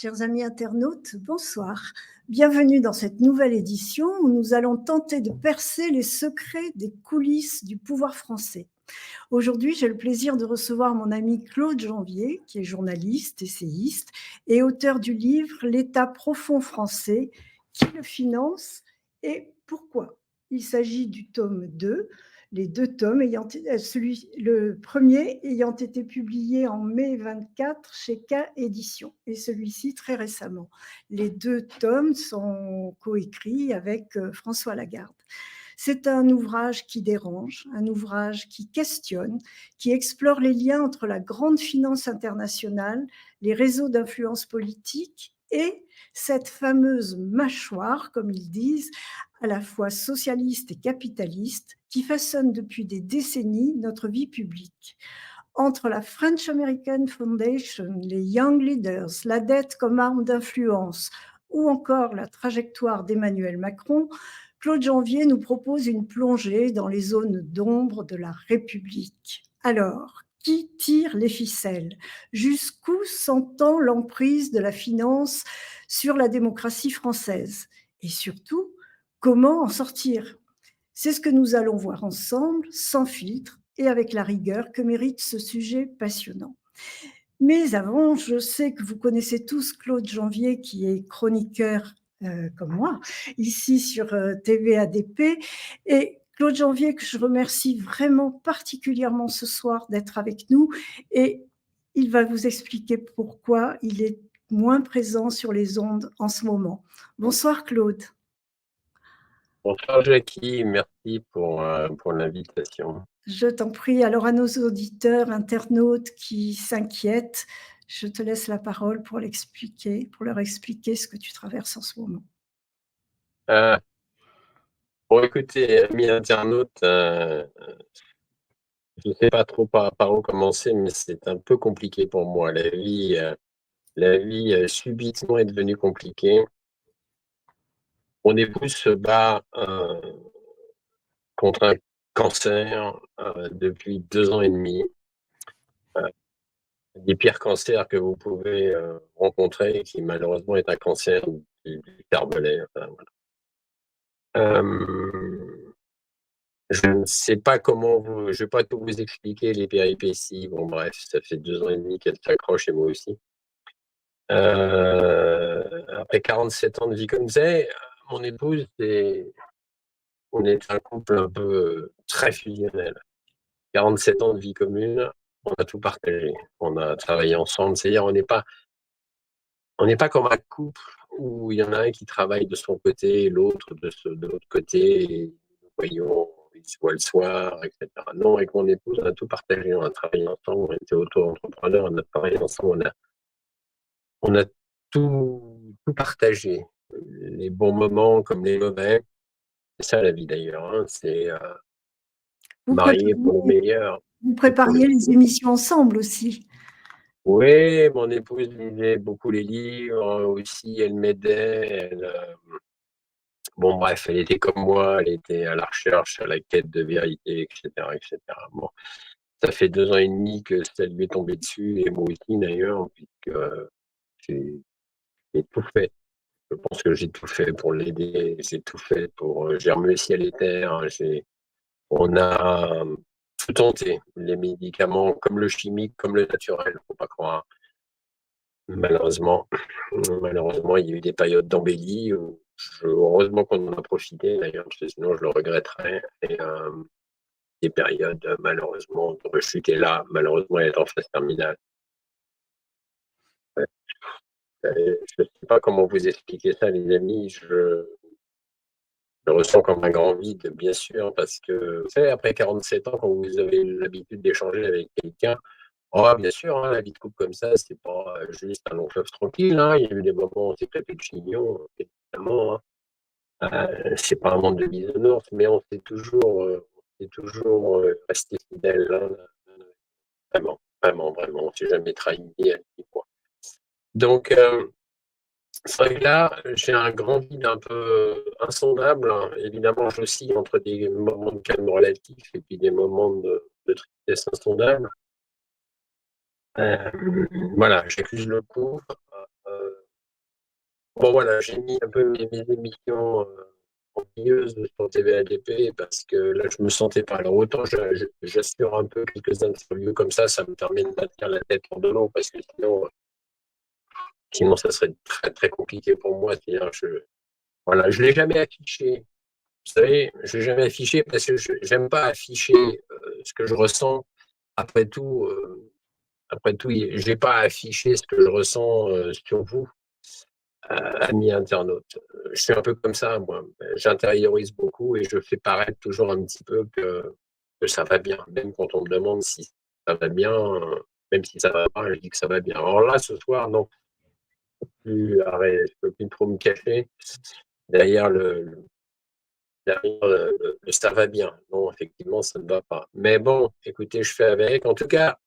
Chers amis internautes, bonsoir. Bienvenue dans cette nouvelle édition où nous allons tenter de percer les secrets des coulisses du pouvoir français. Aujourd'hui, j'ai le plaisir de recevoir mon ami Claude Janvier, qui est journaliste, essayiste et auteur du livre L'État profond français, qui le finance et pourquoi. Il s'agit du tome 2, les deux tomes, le premier ayant été publié en mai 24 chez K Éditions et celui-ci très récemment. Les deux tomes sont coécrits avec François Lagarde. C'est un ouvrage qui dérange, un ouvrage qui questionne, qui explore les liens entre la grande finance internationale, les réseaux d'influence politique et cette fameuse mâchoire, comme ils disent, à la fois socialiste et capitaliste, qui façonne depuis des décennies notre vie publique. Entre la French American Foundation, les Young Leaders, la dette comme arme d'influence ou encore la trajectoire d'Emmanuel Macron, Claude Janvier nous propose une plongée dans les zones d'ombre de la République. Alors, qui tire les ficelles? Jusqu'où s'entend l'emprise de la finance sur la démocratie française? Et surtout, comment en sortir? C'est ce que nous allons voir ensemble, sans filtre et avec la rigueur que mérite ce sujet passionnant. Mais avant, je sais que vous connaissez tous Claude Janvier, qui est chroniqueur comme moi, ici sur TV ADP. Et Claude Janvier, que je remercie vraiment particulièrement ce soir d'être avec nous. Et il va vous expliquer pourquoi il est moins présent sur les ondes en ce moment. Bonsoir Claude. Bonsoir Jackie, merci pour l'invitation. Je t'en prie. Alors à nos auditeurs, internautes qui s'inquiètent, je te laisse la parole pour leur expliquer ce que tu traverses en ce moment. Bon, écoutez, amis internautes, je ne sais pas trop par où commencer, mais c'est un peu compliqué pour moi. La vie subitement est devenue compliquée. Mon épouse se bat contre un cancer depuis 2 ans et demi. Des pires cancers que vous pouvez rencontrer, qui malheureusement est un cancer du cervelet. Enfin, voilà. Je ne sais pas je ne vais pas tout vous expliquer les péripéties. Bon, bref, ça fait 2 ans et demi qu'elle s'accroche et moi aussi. Après 47 ans de vie comme ça, mon épouse, on est un couple un peu très fusionnel. 47 ans de vie commune, on a tout partagé. On a travaillé ensemble. C'est-à-dire, on n'est pas comme un couple où il y en a un qui travaille de son côté et l'autre de l'autre côté. Et nous voyons, il se voit le soir, etc. Non, avec mon épouse, on a tout partagé. On a travaillé ensemble, on était auto-entrepreneurs, on a travaillé ensemble, on a tout partagé. Les bons moments comme les mauvais. C'est ça la vie d'ailleurs. Hein. C'est Vous marié pour le prépariez, meilleur vous et pour le prépariez les pire. émissions ensemble aussi. Oui, mon épouse lisait beaucoup les livres aussi, elle m'aidait. Bon, bref, elle était comme moi, elle était à la recherche, à la quête de vérité, etc., etc. Bon, ça fait 2 ans et demi que ça lui est tombé dessus, et moi aussi d'ailleurs, puisque j'ai j'ai tout fait. Je pense que j'ai tout fait pour l'aider, j'ai tout fait j'ai remué le ciel et terre, on a tout tenté, les médicaments, comme le chimique, comme le naturel, faut pas croire. Malheureusement, malheureusement, il y a eu des périodes d'embellie où heureusement qu'on en a profité d'ailleurs, parce que sinon je le regretterais. Et des périodes, malheureusement, de rechute. Et là, malheureusement, elle est en phase terminale. Ouais. Je ne sais pas comment vous expliquer ça, les amis. Je le ressens comme un grand vide, bien sûr, parce que, vous savez, après 47 ans, quand vous avez l'habitude d'échanger avec quelqu'un, oh, bien sûr, hein, la vie de couple comme ça, c'est pas juste un long fleuve tranquille. Hein. Il y a eu des moments où on s'est crêpé de chignon, évidemment. Hein. C'est pas un monde de bisounours, mais on s'est toujours resté fidèle. Hein. Vraiment, vraiment, vraiment. On s'est jamais trahi ni elle ni moi. Donc, c'est vrai que là, j'ai un grand vide un peu insondable. Hein. Évidemment, j'oscille entre des moments de calme relatif et puis des moments de tristesse insondable. Voilà, j'accuse le coup. Bon, voilà, j'ai mis un peu mes émissions en pilleuse sur TVADP parce que là, je me sentais pas. Alors, autant j'assure un peu quelques interviews comme ça me permet de maintenir la tête hors de l'eau parce que sinon, ça serait très, très compliqué pour moi. C'est-à-dire, voilà, je l'ai jamais affiché. Vous savez, je l'ai jamais affiché parce que je n'aime pas afficher ce que je ressens. Après tout, j'ai pas affiché ce que je ressens sur vous, amis internautes. Je suis un peu comme ça, moi. J'intériorise beaucoup et je fais paraître toujours un petit peu que ça va bien, même quand on me demande si ça va bien, même si ça va pas, je dis que ça va bien. Alors là, ce soir, non, je peux plus trop me cacher derrière le ça va bien. Non, effectivement, ça ne va pas. Mais bon, écoutez, je fais avec. En tout cas,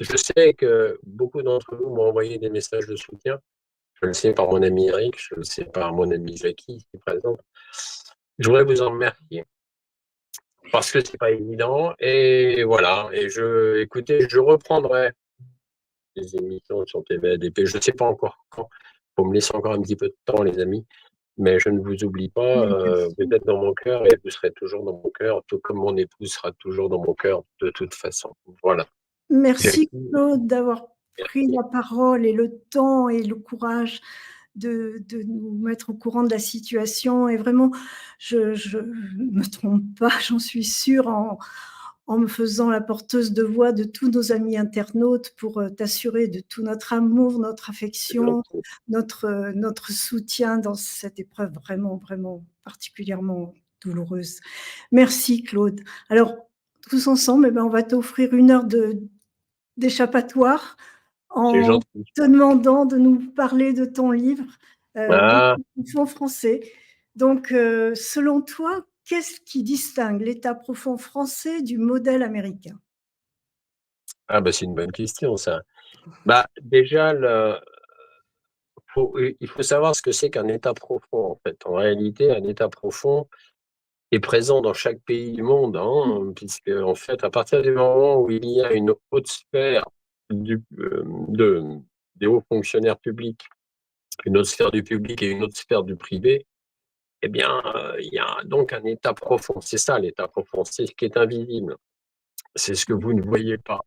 je sais que beaucoup d'entre vous m'ont envoyé des messages de soutien. Je le sais par mon ami Eric, je le sais par mon ami Jackie, ici présent. Je voudrais vous en remercier parce que c'est pas évident. Et voilà. Écoutez, je reprendrai les émissions sur TVADP. Je ne sais pas encore quand. Faut me laisser encore un petit peu de temps, les amis. Mais je ne vous oublie pas. Mais bien Vous sûr. êtes dans mon cœur et vous serez toujours dans mon cœur, tout comme mon épouse sera toujours dans mon cœur de toute façon. Voilà. Merci Jackie, Claude d'avoir pris merci. la parole et le temps et le courage de nous mettre au courant de la situation. Et vraiment, je ne me trompe pas, j'en suis sûre, en me faisant la porteuse de voix de tous nos amis internautes pour t'assurer de tout notre amour, notre C'est affection, gentil. notre soutien dans cette épreuve vraiment, vraiment particulièrement douloureuse. Merci Claude. Alors, tous ensemble, eh ben, on va t'offrir 1 heure d'échappatoire C'est en gentil. te demandant de nous parler de ton livre, Ah, L'État profond français. Donc, selon toi, qu'est-ce qui distingue l'État profond français du modèle américain? ah bah c'est une bonne question, ça. Bah, déjà, il faut savoir ce que c'est qu'un état profond, en fait. En réalité, un état profond est présent dans chaque pays du monde, hein, puisque, en fait, à partir du moment où il y a une haute sphère de, des hauts fonctionnaires publics, une autre sphère du public et une autre sphère du privé, eh bien, il y a donc un état profond. C'est ça, l'état profond. C'est ce qui est invisible. C'est ce que vous ne voyez pas.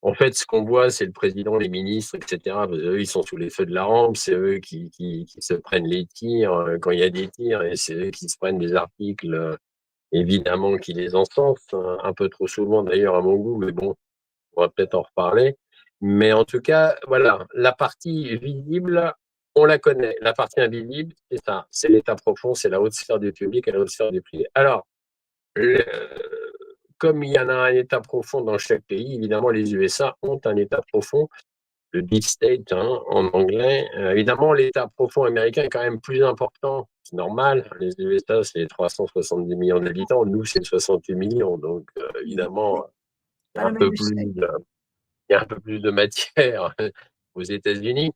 En fait, ce qu'on voit, c'est le président, les ministres, etc. Eux, ils sont sous les feux de la rampe, c'est eux qui se prennent les tirs quand il y a des tirs, et c'est eux qui se prennent des articles, évidemment, qui les encensent, un peu trop souvent d'ailleurs à mon goût, mais bon, on va peut-être en reparler. Mais en tout cas, voilà, la partie visible, on la connaît. La partie invisible, c'est ça, c'est l'état profond, c'est la haute sphère du public et la haute sphère du privé. Alors, le- comme il y en a un état profond dans chaque pays, évidemment, les USA ont un état profond, le deep state en anglais. Évidemment, l'état profond américain est quand même plus important. C'est normal. Les USA, c'est 370 millions d'habitants. Nous, c'est 68 millions. Donc, évidemment, il y Pas a un la même peu plus échelle. de, il y a un peu plus de matière aux États-Unis.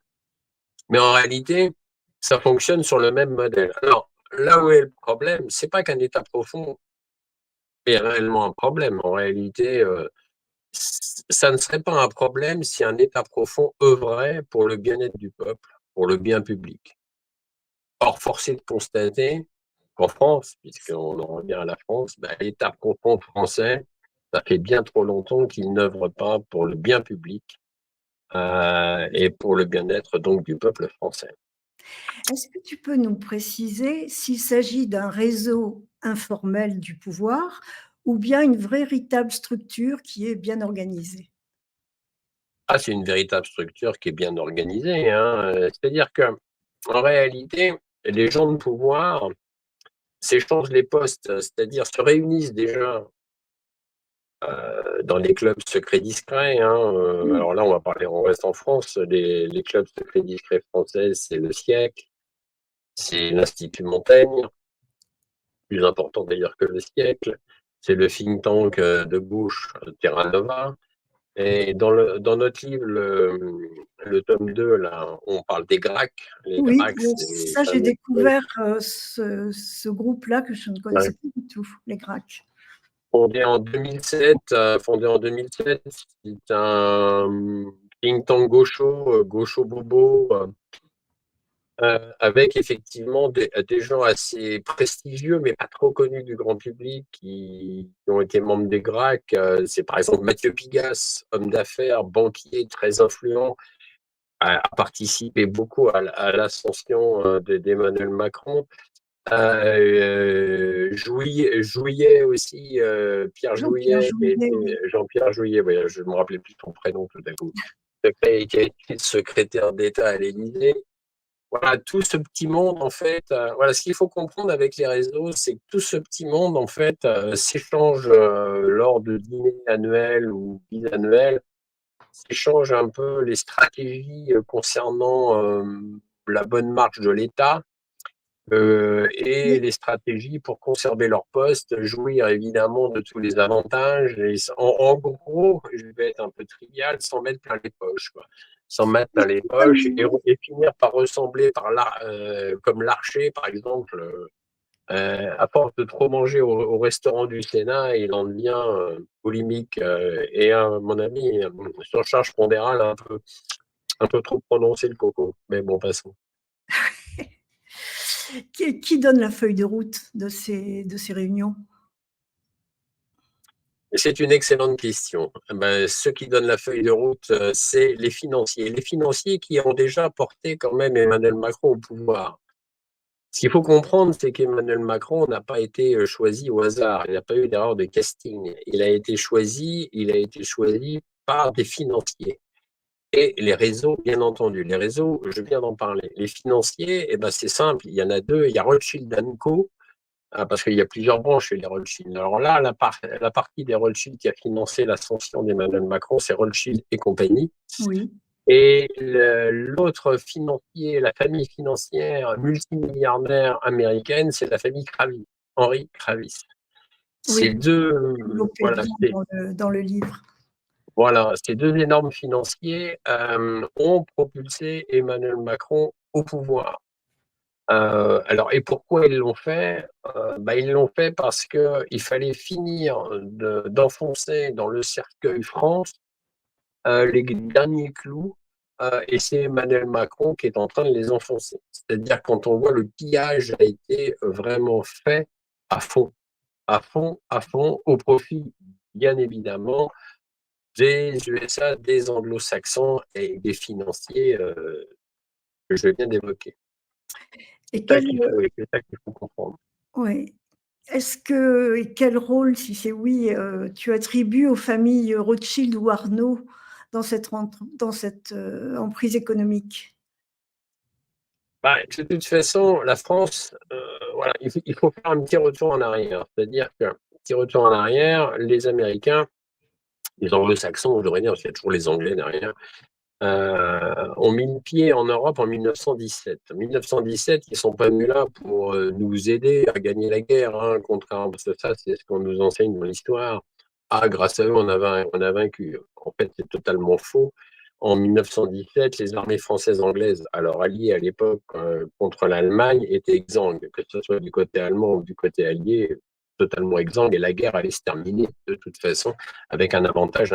Mais en réalité, ça fonctionne sur le même modèle. Alors, là où est le problème, c'est pas qu'un état profond est réellement un problème. En réalité, ça ne serait pas un problème si un État profond œuvrait pour le bien-être du peuple, pour le bien public. Or, force est de constater qu'en France, puisqu'on en revient à la France, ben, l'État profond français, ça fait bien trop longtemps qu'il n'œuvre pas pour le bien public et pour le bien-être donc du peuple français. Est-ce que tu peux nous préciser s'il s'agit d'un réseau informel du pouvoir ou bien une véritable structure qui est bien organisée? Ah, c'est une véritable structure qui est bien organisée, hein. C'est-à-dire que, en réalité, les gens de pouvoir s'échangent les postes, c'est-à-dire se réunissent déjà dans les clubs secrets discrets. Hein, Mmh. alors là, on reste en France. Les clubs secrets discrets français, c'est le siècle, c'est l'Institut Montaigne, plus important d'ailleurs que le siècle, c'est le think tank de gauche Terra Nova. Et dans notre livre, le tome 2 là, on parle des GRAC. Les Oui, GRAC, c'est les ça j'ai fameux découvert, ce groupe-là que je ne connaissais pas du tout, les GRAC. fondé en 2007. C'est un think tank gaucho, gaucho bobo, avec effectivement des gens assez prestigieux, mais pas trop connus du grand public, qui ont été membres des GRAC. C'est par exemple Mathieu Pigasse, homme d'affaires, banquier très influent, a participé beaucoup à l'ascension d'Emmanuel Macron. Jouillet aussi, Pierre Jean-Pierre Jouillet, Jouyet, oui. Jean-Pierre Jouillet, ouais, je ne me rappelais plus son prénom tout à coup, qui a été secrétaire d'État à l'Élysée. Voilà, tout ce petit monde, en fait, voilà, ce qu'il faut comprendre avec les réseaux, c'est que tout ce petit monde, en fait, s'échange lors de dîners annuels ou bisannuels, s'échange un peu les stratégies concernant la bonne marche de l'État et Oui, les stratégies pour conserver leur poste, jouir évidemment de tous les avantages. Et en gros, je vais être un peu trivial, s'en mettre plein les poches, quoi. S'en mettre plein oui, les poches totalement. et finir par ressembler comme Larcher, par exemple. À force de trop manger au restaurant du Sénat, il en devient polémique et à mon avis, surcharge pondérale un peu trop prononcée le coco. Mais bon, passons. Qui donne la feuille de route de ces réunions? C'est une excellente question. Ben, ceux qui donnent la feuille de route, c'est les financiers. Les financiers qui ont déjà porté quand même Emmanuel Macron au pouvoir. Ce qu'il faut comprendre, c'est qu'Emmanuel Macron n'a pas été choisi au hasard. Il n'a pas eu d'erreur de casting. Il a été choisi par des financiers. Et les réseaux, bien entendu. Les réseaux, je viens d'en parler. Les financiers, eh ben, c'est simple. Il y en a deux. Il y a Rothschild Co. Parce qu'il y a plusieurs branches chez les Rothschild. Alors là, la partie des Rothschild qui a financé l'ascension d'Emmanuel Macron, c'est Rothschild et compagnie. Oui, Et l'autre financier, la famille financière multimilliardaire américaine, c'est la famille Kravis, Henry Kravis. oui, Ces deux, développé voilà, bien dans le livre. ces deux énormes financiers ont propulsé Emmanuel Macron au pouvoir. Alors, et pourquoi ils l'ont fait? Ils l'ont fait parce qu'il fallait finir d'enfoncer dans le cercueil France les derniers clous, et c'est Emmanuel Macron qui est en train de les enfoncer. C'est-à-dire quand on voit le pillage a été vraiment fait à fond, à fond, à fond, au profit, bien évidemment, des USA, des anglo-saxons et des financiers que je viens d'évoquer. Et quel, C'est ça qu'il faut comprendre. ouais. Est-ce que et quel rôle, si c'est oui, tu attribues aux familles Rothschild ou Arnault dans cette, emprise économique? De toute façon, la France, voilà, il faut faire un petit retour en arrière. C'est-à-dire que, petit retour en arrière, les Américains, les Anglo-Saxons, je devrais dire, parce qu'il y a toujours les Anglais derrière, ont mis le pied en Europe en 1917. En 1917, ils ne sont pas venus là pour nous aider à gagner la guerre, hein, contrairement, parce que ça, c'est ce qu'on nous enseigne dans l'histoire. Ah, grâce à eux, on a vaincu. En fait, c'est totalement faux. En 1917, les armées françaises anglaises, alors alliées à l'époque contre l'Allemagne, étaient exsangues, que ce soit du côté allemand ou du côté allié, totalement exsangues, et la guerre allait se terminer de toute façon avec un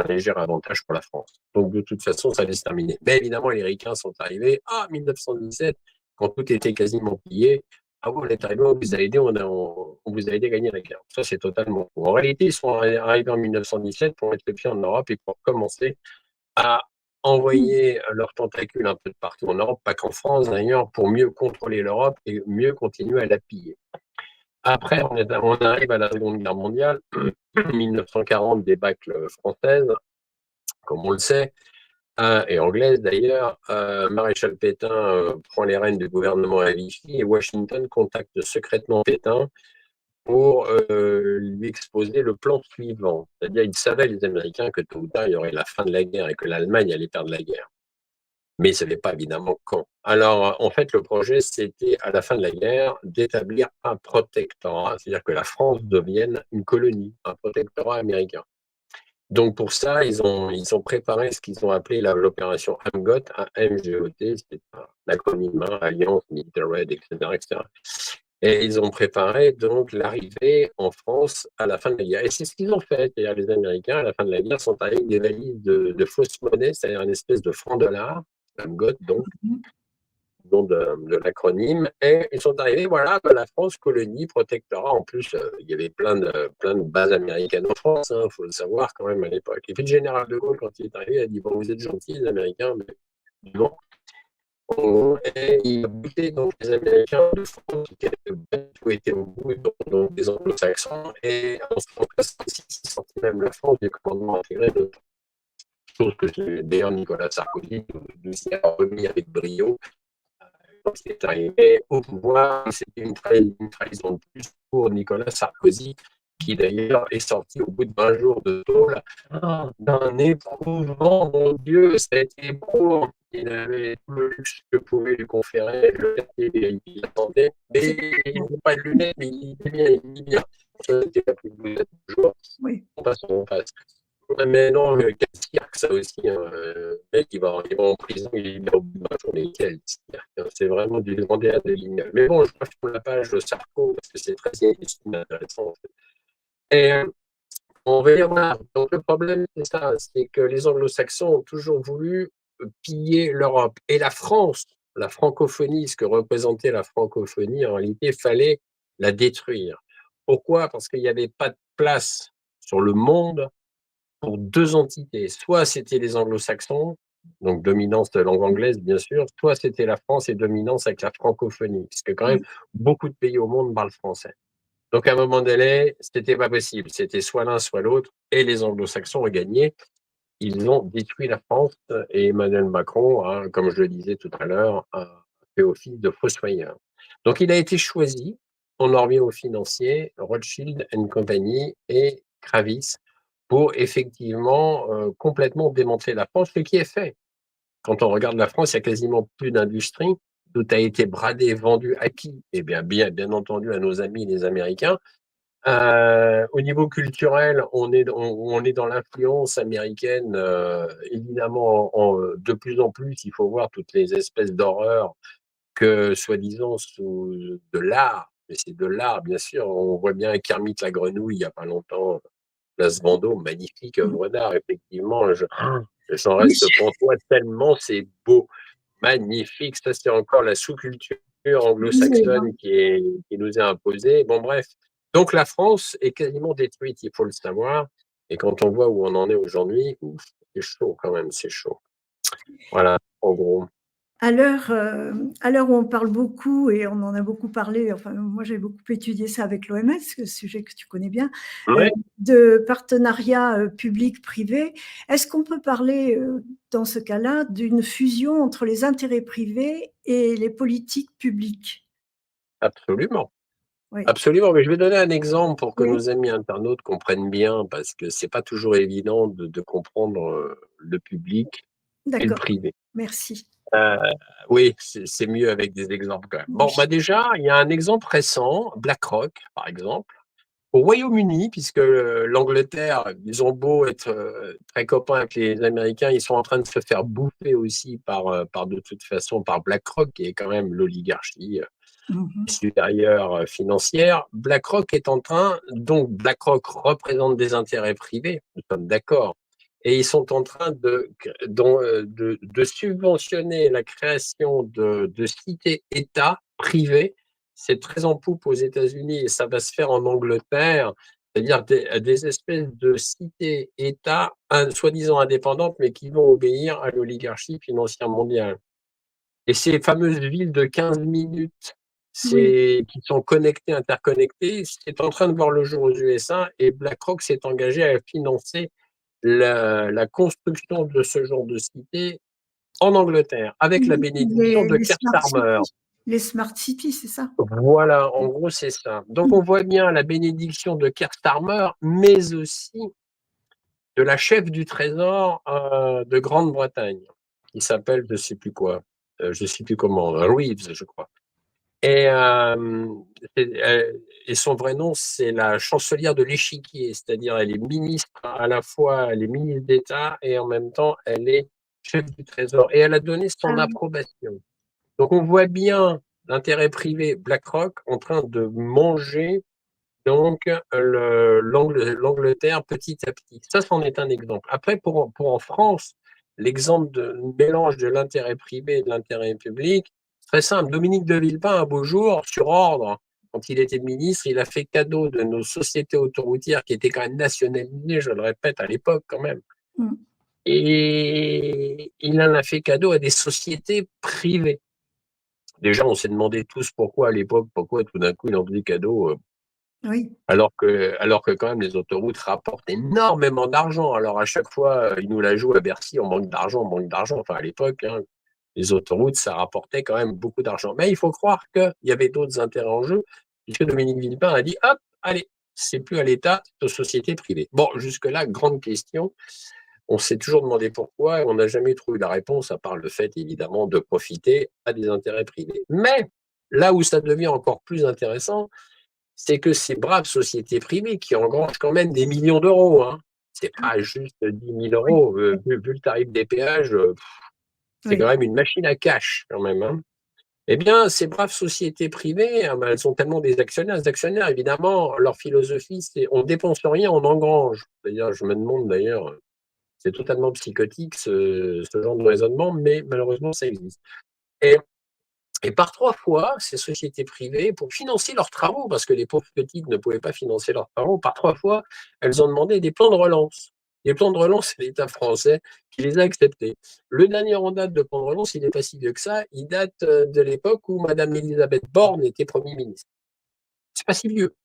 léger avantage pour la France. Donc de toute façon, ça allait se terminer. Mais évidemment, les Ricains sont arrivés en 1917, quand tout était quasiment plié. Ah, vous, on est arrivé, on vous a aidé, on vous a aidé à gagner la guerre. Ça, c'est totalement faux. En réalité, ils sont arrivés en 1917 pour mettre le pied en Europe et pour commencer à Mmh. envoyer leurs tentacules un peu de partout en Europe, pas qu'en France d'ailleurs, pour mieux contrôler l'Europe et mieux continuer à la piller. Après, on arrive à la Seconde Guerre mondiale, 1940, débâcle française, comme on le sait, et anglaise d'ailleurs. Maréchal Pétain prend les rênes du gouvernement à Vichy et Washington contacte secrètement Pétain pour lui exposer le plan suivant. C'est-à-dire, ils savaient, les Américains, que tôt ou tard, il y aurait la fin de la guerre et que l'Allemagne allait perdre la guerre. Mais ils ne savaient pas évidemment quand. Alors, en fait, le projet, c'était à la fin de la guerre d'établir un protectorat, c'est-à-dire que la France devienne une colonie, un protectorat américain. Donc pour ça, ils ont préparé ce qu'ils ont appelé l'opération AMGOT, AMGOT, c'est un acronyme, hein, Alliance Military Red, etc., etc. Et ils ont préparé donc l'arrivée en France à la fin de la guerre. Et c'est ce qu'ils ont fait. C'est-à-dire les Américains, à la fin de la guerre, sont arrivés avec des valises de fausses monnaies, c'est-à-dire une espèce de franc dollar, AMGOT donc, Mmh. nom de l'acronyme, et ils sont arrivés, voilà, la France, colonie, protectorat. En plus, il y avait plein de bases américaines en France, il faut le savoir quand même à l'époque. Et puis le général de Gaulle, quand il est arrivé, il a dit, bon, vous êtes gentils, les Américains, mais non. Et il a bouté donc les Américains de France qui avaient tout été au bout donc, des anglo-saxons, et en 1966, il sortit même la France du commandement intégré de chose que d'ailleurs Nicolas Sarkozy nous y a remis avec brio quand il est arrivé au pouvoir. C'était une trahison de plus pour Nicolas Sarkozy, qui d'ailleurs est sorti au bout de 20 jours de tôle d'un éprouvant, mon Dieu, ça a été beau. Il avait tout le luxe que pouvait lui conférer le quartier, il attendait, mais il n'avait pas de lunettes, mais il était bien, il dit bien. Ça, c'était la plus belle jour. Oui. On passe. Mais non, quel cirque, ça aussi. Le mec, il va en prison, il est libéré au bout de 20 jours, mais quel cirque. C'est vraiment du demander à de l'ignoble. Mais bon, je passe pour la page de Sarko, parce que c'est très intéressant. En fait. Et on va dire, voilà. Donc le problème, c'est ça, c'est que les anglo-saxons ont toujours voulu piller l'Europe. Et la France, la francophonie, ce que représentait la francophonie, en réalité, il fallait la détruire. Pourquoi? Parce qu'il n'y avait pas de place sur le monde pour deux entités. Soit c'était les anglo-saxons, donc dominance de langue anglaise, bien sûr, soit c'était la France et dominance avec la francophonie, puisque quand même, Oui. beaucoup de pays au monde parlent français. Donc, à un moment donné, c'était pas possible. C'était soit l'un, soit l'autre, et les anglo-saxons ont gagné. Ils ont détruit la France, et Emmanuel Macron, comme je le disais tout à l'heure, a fait office de fossoyeur. Donc, il a été choisi. On en revient aux financiers, Rothschild and Company et Kravis, pour effectivement complètement démanteler la France, ce qui est fait. Quand on regarde la France, il y a quasiment plus d'industrie. Tout a été bradé, vendu, acquis, et bien entendu à nos amis les Américains. Au niveau culturel, on est dans l'influence américaine, évidemment, de plus en plus. Il faut voir toutes les espèces d'horreurs que, soi-disant, sous de l'art, mais c'est de l'art, bien sûr. On voit bien Kermit la grenouille il n'y a pas longtemps, Place Vendôme, magnifique œuvre d'art, effectivement. J'en Oui. reste pantois tellement c'est beau, magnifique. Ça, c'est encore la sous-culture anglo-saxonne qui nous est imposée. Bon, bref. Donc, la France est quasiment détruite, il faut le savoir. Et quand on voit où on en est aujourd'hui, c'est chaud quand même, c'est chaud. Voilà, en gros. À l'heure où on parle beaucoup et on en a beaucoup parlé, enfin moi j'ai beaucoup étudié ça avec l'OMS, le sujet que tu connais bien, Ouais, de partenariat, public-privé. Est-ce qu'on peut parler, dans ce cas-là, d'une fusion entre les intérêts privés et les politiques publiques? absolument. Oui, Absolument, mais je vais donner un exemple pour que oui, nos amis internautes comprennent bien, parce que c'est pas toujours évident de comprendre le public et le d'accord, privé. merci. Euh, oui, c'est mieux avec des exemples quand même. Bon, Oui. déjà, il y a un exemple récent, BlackRock, par exemple, au Royaume-Uni, puisque l'Angleterre, ils ont beau être très copains avec les Américains, ils sont en train de se faire bouffer aussi par de toute façon, par BlackRock, qui est quand même l'oligarchie Mmh. supérieure financière. BlackRock est en train, donc BlackRock représente des intérêts privés, nous sommes d'accord, et ils sont en train de subventionner la création de cités-États privées. C'est très en poupe aux États-Unis et ça va se faire en Angleterre, c'est-à-dire des espèces de cités-États soi-disant indépendantes, mais qui vont obéir à l'oligarchie financière mondiale. Et ces fameuses villes de 15 minutes, Oui, qui sont connectées, interconnectées, c'est en train de voir le jour aux USA, et BlackRock s'est engagé à financer la construction de ce genre de cité en Angleterre, avec la bénédiction de les Keir smart Starmer. cities, les smart cities, c'est ça? Voilà, en gros, c'est ça. Donc, on voit bien la bénédiction de Keir Starmer, mais aussi de la chef du Trésor de Grande-Bretagne, qui s'appelle, je ne sais plus quoi, je ne sais plus comment, Reeves, je crois. Et, et son vrai nom, c'est la chancelière de l'échiquier, c'est-à-dire elle est ministre à la fois, elle est ministre d'État et en même temps elle est chef du Trésor. Et elle a donné son Ah oui. approbation. Donc on voit bien l'intérêt privé BlackRock en train de manger donc l'Angleterre petit à petit. Ça, c'en est un exemple. Après, pour en France, l'exemple de mélange de l'intérêt privé et de l'intérêt public, Très simple. Dominique de Villepin, un beau jour, sur ordre, quand il était ministre, il a fait cadeau de nos sociétés autoroutières qui étaient quand même nationalisées, je le répète, à l'époque quand même. Mmh. Et il en a fait cadeau à des sociétés privées. Déjà, on s'est demandé tous pourquoi à l'époque, pourquoi tout d'un coup il en faisait cadeau, Oui. alors que quand même les autoroutes rapportent énormément d'argent. Alors à chaque fois, ils nous la jouent à Bercy, on manque d'argent, on manque d'argent. Enfin à l'époque, hein, les autoroutes, ça rapportait quand même beaucoup d'argent. Mais il faut croire qu'il y avait d'autres intérêts en jeu, puisque Dominique Villepin a dit, hop, allez, c'est plus à l'État, c'est aux sociétés privées. Bon, jusque-là, grande question. On s'est toujours demandé pourquoi et on n'a jamais trouvé la réponse, à part le fait, évidemment, de profiter à des intérêts privés. Mais là où ça devient encore plus intéressant, c'est que ces braves sociétés privées qui engrangent quand même des millions d'euros, hein, c'est pas juste 10 000 Oui, euros, vu le tarif des péages, c'est quand oui. même une machine à cash, quand même, hein. Eh bien, ces braves sociétés privées, ah ben, elles sont tellement des actionnaires. Les actionnaires, évidemment, leur philosophie, c'est on dépense rien, on engrange. D'ailleurs, je me demande d'ailleurs, c'est totalement psychotique ce genre de raisonnement, mais malheureusement, ça existe. Et, et par trois fois, ces sociétés privées, pour financer leurs travaux, parce que les pauvres petites ne pouvaient pas financer leurs travaux, par trois fois, elles ont demandé des plans de relance. Les plans de relance, c'est l'État français qui les a acceptés. Le dernier en date de plan de relance, il n'est pas si vieux que ça. Il date de l'époque où Madame Elisabeth Borne était Premier ministre. C'est pas si vieux.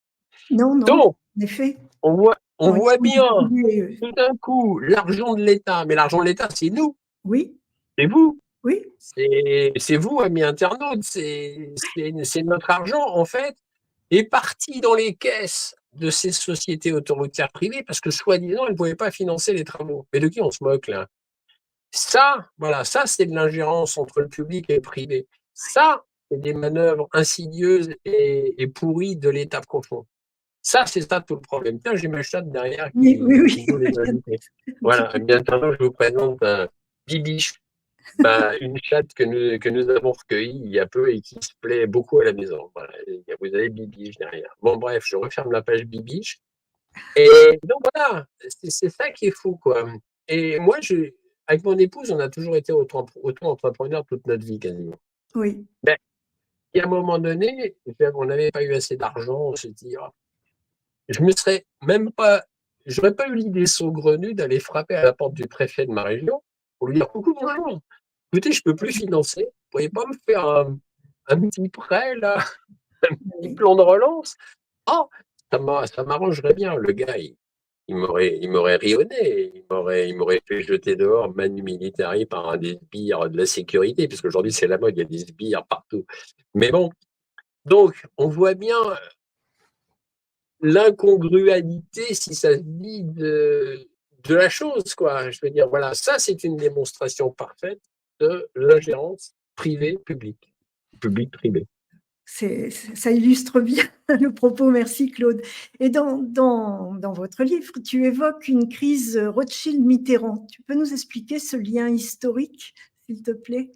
Non, non, Donc, en effet. on Bon, ils voit sont bien, distribués, tout d'un coup, l'argent de l'État, mais l'argent de l'État, c'est nous, oui, c'est vous, oui, c'est vous, amis internautes, c'est notre argent, en fait, est parti dans les caisses de ces sociétés autoroutières privées parce que, soi-disant, elles ne pouvaient pas financer les travaux. Mais de qui on se moque, là? Ça, voilà, ça, c'est de l'ingérence entre le public et le privé. Ça, c'est des manœuvres insidieuses et pourries de l'État profond. Ça, c'est ça tout le problème. Tiens, j'ai ma chatte derrière oui, oui, qui oui. veut les inviter. Un petit Voilà, peu. bien maintenant, je vous présente Bibiche, une chatte que nous avons recueillie il y a peu et qui se plaît beaucoup à la maison. Voilà, et vous avez Bibiche derrière. Bon, bref, je referme la page Bibiche. Et donc voilà, c'est ça qui est fou, quoi. Et moi, avec mon épouse, on a toujours été auto-entrepreneurs toute notre vie, quasiment. Oui, Mais il y a un moment donné, on n'avait pas eu assez d'argent, on s'est dit, oh, je me serais même pas, j'aurais pas eu l'idée saugrenue d'aller frapper à la porte du préfet de ma région pour lui dire coucou, bonjour. Écoutez, je peux plus financer. Vous pourriez pas me faire un petit prêt là, un petit oui. plan de relance? Oh, ça m'arrangerait bien. Le gars, il m'aurait rionné, il m'aurait fait jeter dehors manu militari par un des sbires de la sécurité, puisque aujourd'hui c'est la mode, il y a des sbires partout. Mais bon, donc on voit bien l'incongrualité, si ça se dit, de la chose, quoi. Je veux dire, voilà, ça, c'est une démonstration parfaite de l'ingérence privée-publique, public-privé. Ça illustre bien le propos. Merci, Claude. Et dans votre livre, tu évoques une crise Rothschild-Mitterrand. Tu peux nous expliquer ce lien historique, s'il te plaît?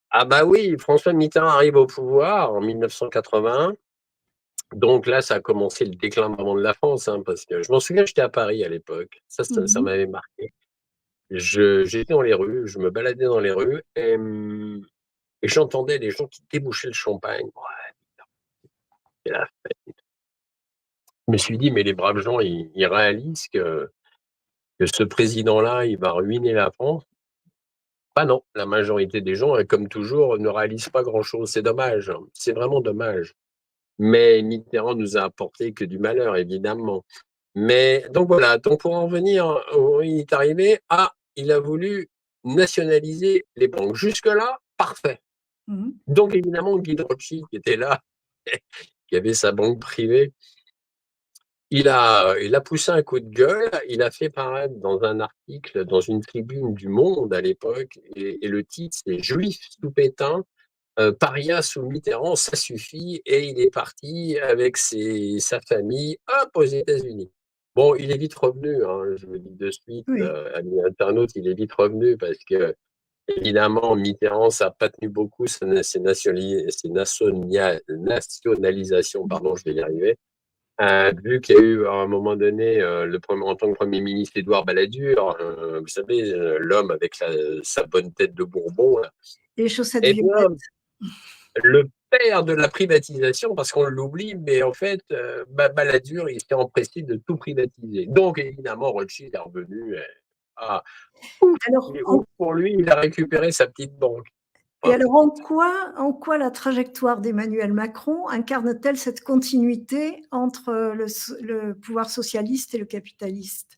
Ah bah oui, François Mitterrand arrive au pouvoir en 1981. Donc là, ça a commencé le déclin vraiment de la France, hein, parce que je m'en souviens, j'étais à Paris à l'époque. Ça Mhm. m'avait marqué. J'étais dans les rues, je me baladais dans les rues et j'entendais des gens qui débouchaient le champagne. Ouais, et là, je me suis dit, mais les braves gens, ils réalisent que ce président-là, il va ruiner la France. Bah non, la majorité des gens, comme toujours, ne réalisent pas grand-chose. C'est dommage, hein. C'est vraiment dommage. Mais Mitterrand nous a apporté que du malheur, évidemment. Mais donc voilà, donc pour en venir, il est arrivé, il a voulu nationaliser les banques. Jusque-là, parfait. Mhm. Donc évidemment, Guy de Rothschild qui était là, qui avait sa banque privée, il a poussé un coup de gueule, il a fait paraître dans un article, dans une tribune du Monde à l'époque, et le titre c'est Juif sous Pétain, paria sous Mitterrand, ça suffit, et il est parti avec sa famille, hop, aux États-Unis. Bon, il est vite revenu, hein, je vous le dis de suite, Oui, ami internaute, il est vite revenu parce que, évidemment, Mitterrand, ça n'a pas tenu beaucoup, ses nationalisations, pardon, je vais y arriver. Vu qu'il y a eu à un moment donné, en tant que Premier ministre, Édouard Balladur, vous savez, l'homme avec sa bonne tête de Bourbon, là. les chaussettes Eh bien, violettes. le père de la privatisation, parce qu'on l'oublie, mais en fait, Balladur, il s'est empressé de tout privatiser. Donc, évidemment, Rothschild est revenu. Ah, Alors, et ouf, pour lui, il a récupéré sa petite banque. et Enfin, alors en quoi la trajectoire d'Emmanuel Macron incarne-t-elle cette continuité entre le pouvoir socialiste et le capitaliste?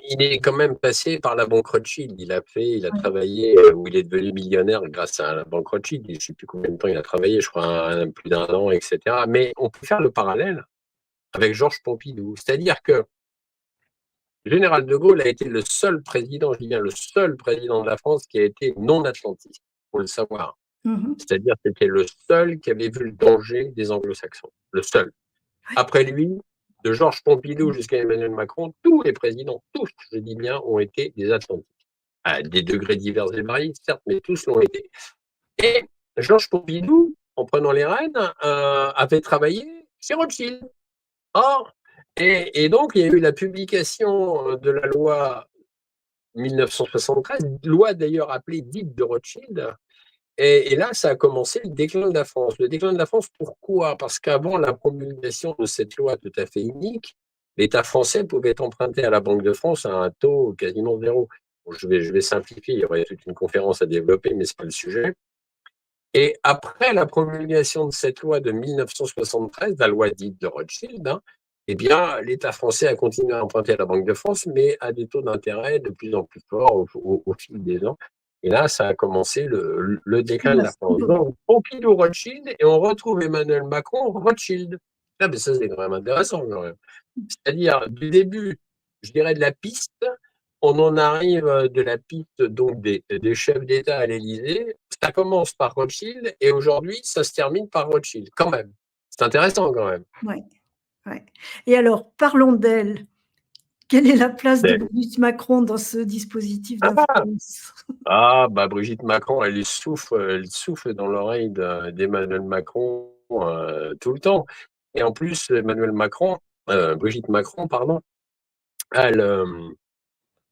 il est quand même passé par la banque Rothschild. Il a Oui. travaillé, où il est devenu millionnaire grâce à la banque Rothschild. Je ne sais plus combien de temps il a travaillé, je crois plus d'1 an, etc. Mais on peut faire le parallèle avec Georges Pompidou. C'est-à-dire que le général de Gaulle a été le seul président, je dis bien le seul président de la France qui a été non atlantiste, il faut le savoir. Mmh. C'est-à-dire que c'était le seul qui avait vu le danger des anglo-saxons. Le seul. Après lui, de Georges Pompidou jusqu'à Emmanuel Macron, tous les présidents, tous, je dis bien, ont été des atlantistes. À des degrés divers et variés, certes, mais tous l'ont été. Et Georges Pompidou, en prenant les rênes, avait travaillé chez Rothschild. Or, et donc, il y a eu la publication de la loi 1973, loi d'ailleurs appelée dite de Rothschild. Et là, ça a commencé le déclin de la France. Le déclin de la France, pourquoi? Parce qu'avant la promulgation de cette loi tout à fait unique, l'État français pouvait emprunter à la Banque de France à un taux quasiment zéro. Bon, je vais simplifier, il y aurait toute une conférence à développer, mais ce n'est pas le sujet. Et après la promulgation de cette loi de 1973, la loi dite de Rothschild, hein, eh bien, l'État français a continué à emprunter à la Banque de France, mais à des taux d'intérêt de plus en plus forts au fil des ans. Et là, ça a commencé le déclin de la France. Donc, Pompidou Rothschild, et on retrouve Emmanuel Macron Rothschild. Ah, mais ça, c'est quand même intéressant, quand même. C'est-à-dire, du début, je dirais, de la piste, on en arrive de la piste donc des chefs d'État à l'Élysée. Ça commence par Rothschild et aujourd'hui, ça se termine par Rothschild, quand même. C'est intéressant, quand même. Ouais, ouais. Et alors, parlons d'elle. Quelle est la place de Mais- Brigitte Macron dans ce dispositif ah, d'influence? bah, Brigitte Macron, elle souffle dans l'oreille d'Emmanuel Macron tout le temps. Et en plus, Brigitte Macron, pardon, elle,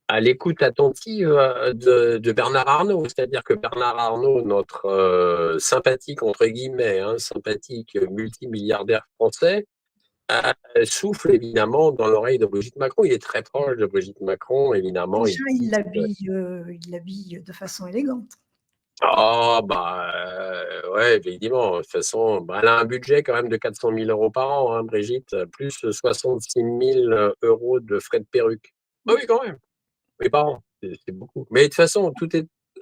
à l'écoute attentive de Bernard Arnault. C'est-à-dire que Bernard Arnault, notre sympathique, entre guillemets, hein, sympathique multimilliardaire français, souffle évidemment dans l'oreille de Brigitte Macron. Il est très proche de Brigitte Macron, évidemment. Déjà, il l'habille de façon élégante. Ah, bah, ouais, effectivement. De toute façon, bah, elle a un budget quand même de 400 000 euros par an, hein, Brigitte, plus 66 000 euros de frais de perruque. Ah oui, quand même. Mes parents, c'est beaucoup. Mais de toute façon,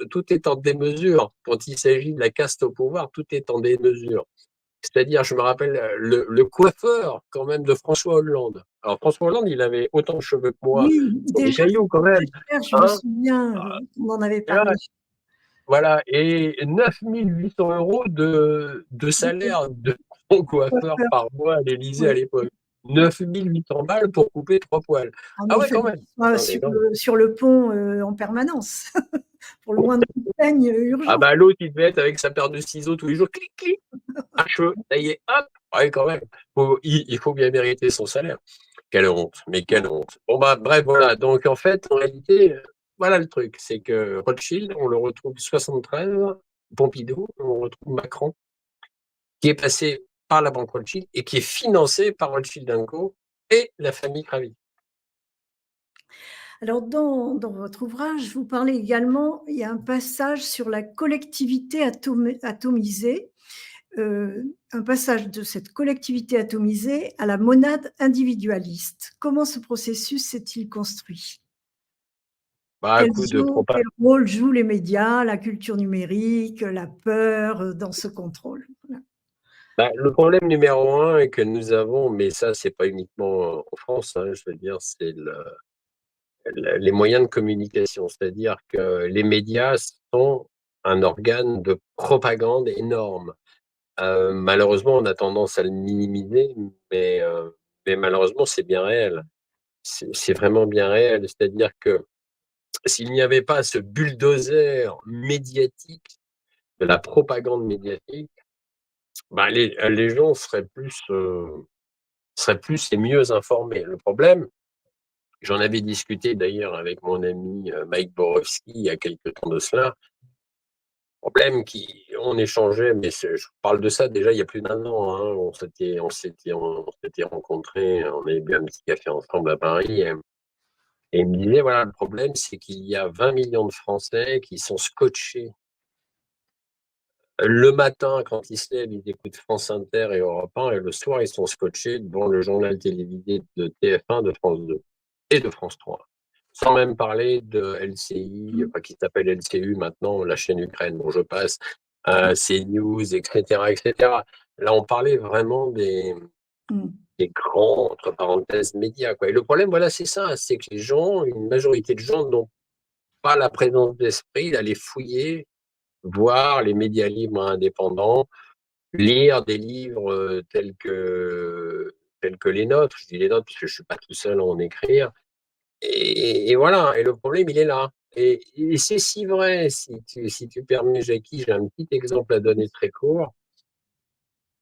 tout est en démesure. Quand il s'agit de la caste au pouvoir, tout est en démesure. C'est-à-dire, je me rappelle le coiffeur quand même de François Hollande. Alors François Hollande, il avait autant de cheveux que moi Oui, sur des déjà, cailloux quand c'était très même. cher, je me Hein. souviens, on en avait Et là, parlé. voilà, et 9 800 euros de salaire de mon coiffeur par mois à l'Élysée à Oui, l'époque. oui. 9 800 balles pour couper 3 poils. Ah, mais Ah il ouais, quand fallait même. qu'il soit Non, mais non. sur le pont, en permanence, pour le moindre peigne Ah urgent. bah l'autre, il devait être avec sa paire de ciseaux tous les jours, clic, clic, un cheveu, ça y est, hop. Ouais, quand même. Il faut bien mériter son salaire. Quelle honte, mais quelle honte. Bon bah bref, voilà. Donc en fait, en réalité, voilà le truc, c'est que Rothschild, on le retrouve 73, Pompidou, on retrouve Macron, qui est passé par la banque Rothschild et qui est financé par Rothschild Co et la famille Kravis. Alors dans votre ouvrage, vous parlez également, il y a un passage sur la collectivité atomisée, un passage de cette collectivité atomisée à la monade individualiste. Comment ce processus s'est-il construit? Bah, à coup de Quel propagande. rôle jouent les médias, la culture numérique, la peur, dans ce contrôle? Voilà. Bah, le problème numéro un est que nous avons, mais ça, c'est pas uniquement en France, hein, je veux dire, c'est les moyens de communication. C'est-à-dire que les médias sont un organe de propagande énorme. Malheureusement, on a tendance à le minimiser, mais, euh, mais malheureusement, c'est bien réel. C'est vraiment bien réel. C'est-à-dire que s'il n'y avait pas ce bulldozer médiatique, de la propagande médiatique, bah, les gens seraient plus et mieux informés. Le problème, j'en avais discuté d'ailleurs avec mon ami Mike Borowski il y a quelques temps de cela, problème on échangeait, mais je parle de ça déjà il y a plus d'1 an, hein. On s'était rencontrés, on avait bu un petit café ensemble à Paris, et il me disait, voilà, le problème, c'est qu'il y a 20 millions de Français qui sont scotchés. Le matin, quand ils se lèvent, ils écoutent France Inter et Europe 1, et le soir, ils sont scotchés devant le journal télévisé de TF1, de France 2 et de France 3. Sans même parler de LCI, Mmh. enfin, qui s'appelle LCU maintenant, la chaîne Ukraine, bon, je passe, Oui. CNews, et cetera, et cetera. Là, on parlait vraiment Mmh. des grands, entre parenthèses, médias, quoi. Et le problème, voilà, c'est ça, c'est que les gens, une majorité de gens n'ont pas la présence d'esprit d'aller fouiller, voir les médias libres indépendants, lire des livres tels que les nôtres. Je dis les nôtres parce que je ne suis pas tout seul à en écrire. Et voilà, et le problème, il est là. Et c'est si vrai, si tu permets, Jackie, j'ai un petit exemple à donner très court.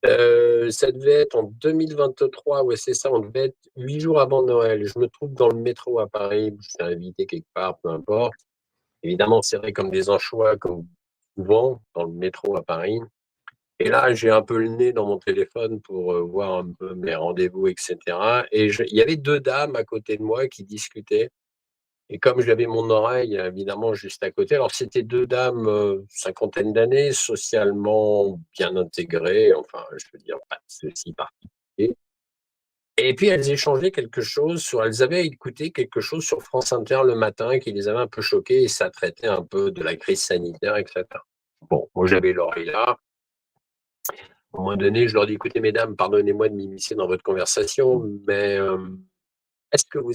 Ça devait être en 2023, ouais, c'est ça, on devait être 8 jours avant Noël. Je me trouve dans le métro à Paris, je suis invité quelque part, peu importe. Évidemment, serré comme des anchois, comme souvent dans le métro à Paris. Et là, j'ai un peu le nez dans mon téléphone pour voir un peu mes rendez-vous, et cetera. Et il y avait 2 dames à côté de moi qui discutaient. Et comme j'avais mon oreille, évidemment, juste à côté, alors c'était 2 dames, cinquantaine d'années, socialement bien intégrées, enfin, je veux dire, pas de souci particulier. Et puis elles échangeaient elles avaient écouté quelque chose sur France Inter le matin qui les avait un peu choquées, et ça traitait un peu de la crise sanitaire, et cetera. Bon, moi j'avais l'oreille là. À un moment donné, je leur dis: «Écoutez mesdames, pardonnez-moi de m'immiscer dans votre conversation, mais, est-ce que vous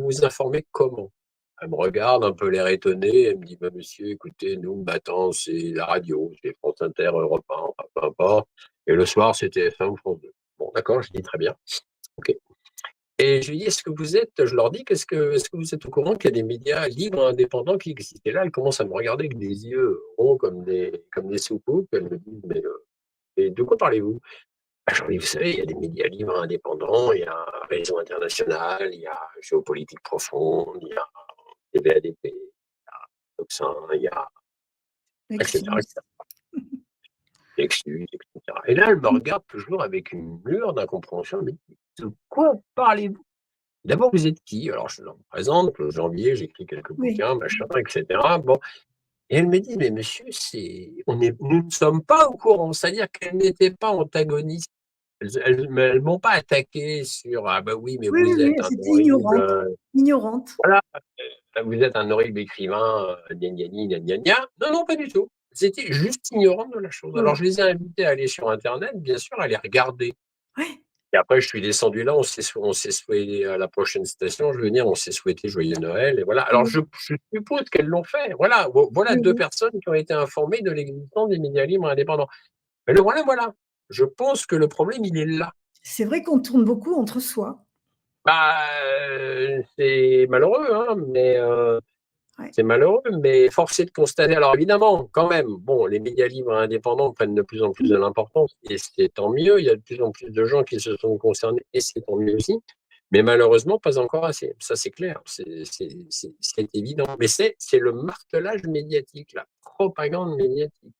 vous informez comment?» Elle me regarde, un peu l'air étonné, elle me dit: «Bah monsieur, écoutez, nous, le matin, c'est la radio, c'est France Inter, Europe 1, enfin peu importe, et le soir, c'est TF1 ou France 2». Bon d'accord, je dis: «Très bien, OK». Et je lui dis: Je leur dis: Est-ce que vous êtes au courant qu'il y a des médias libres, indépendants qui existent?» Et là, elle commence à me regarder avec des yeux ronds comme des soucoupes. Elle me dit: «Mais de quoi parlez-vous?» Bah, je leur dis: «Vous savez, il y a des médias libres indépendants, il y a Réseau International, il y a Géopolitique Profonde, il y a TVADP, il y a Tocsin, il y a et cetera, et Excuse. cetera, Lexus, et cetera». Et là, elle me regarde toujours avec une lueur d'incompréhension. Elle me dit: «De quoi parlez-vous? D'abord, vous êtes qui?» Alors je leur présente, janvier, j'écris quelques Oui. bouquins, machin, et cetera. Bon, et elle me dit: «Mais monsieur, nous ne sommes pas au courant». C'est-à-dire qu'elles n'étaient pas antagonistes. Elles m'ont pas attaqué sur: «Ah bah oui, mais Oui, oui, vous oui, êtes un c'était horrible, ignorante. Ignorante. voilà, vous êtes un horrible écrivain, gna gna ni, gna gna gna». Non, non, pas du tout. C'était juste ignorantes de la chose. Alors Oui. je les ai invitées à aller sur internet, bien sûr, à les regarder. Ouais. Et après, je suis descendu là, on s'est souhaité à la prochaine station, je veux dire, on s'est souhaité joyeux Noël, et voilà. Alors Oui, je suppose qu'elles l'ont fait. Voilà, voilà oui, 2 oui. personnes qui ont été informées de l'existence des médias libres indépendants. Mais le problème, voilà, je pense que le problème, il est là. C'est vrai qu'on tourne beaucoup entre soi. Bah, c'est malheureux, hein, Ouais. c'est malheureux, mais force est de constater, alors évidemment, quand même, bon, les médias libres indépendants prennent de plus en plus Mmh. de l'importance, et c'est tant mieux. Il y a de plus en plus de gens qui se sont concernés, et c'est tant mieux aussi. Mais malheureusement, pas encore assez. Ça, c'est clair, c'est évident. Mais c'est le martelage médiatique, la propagande médiatique.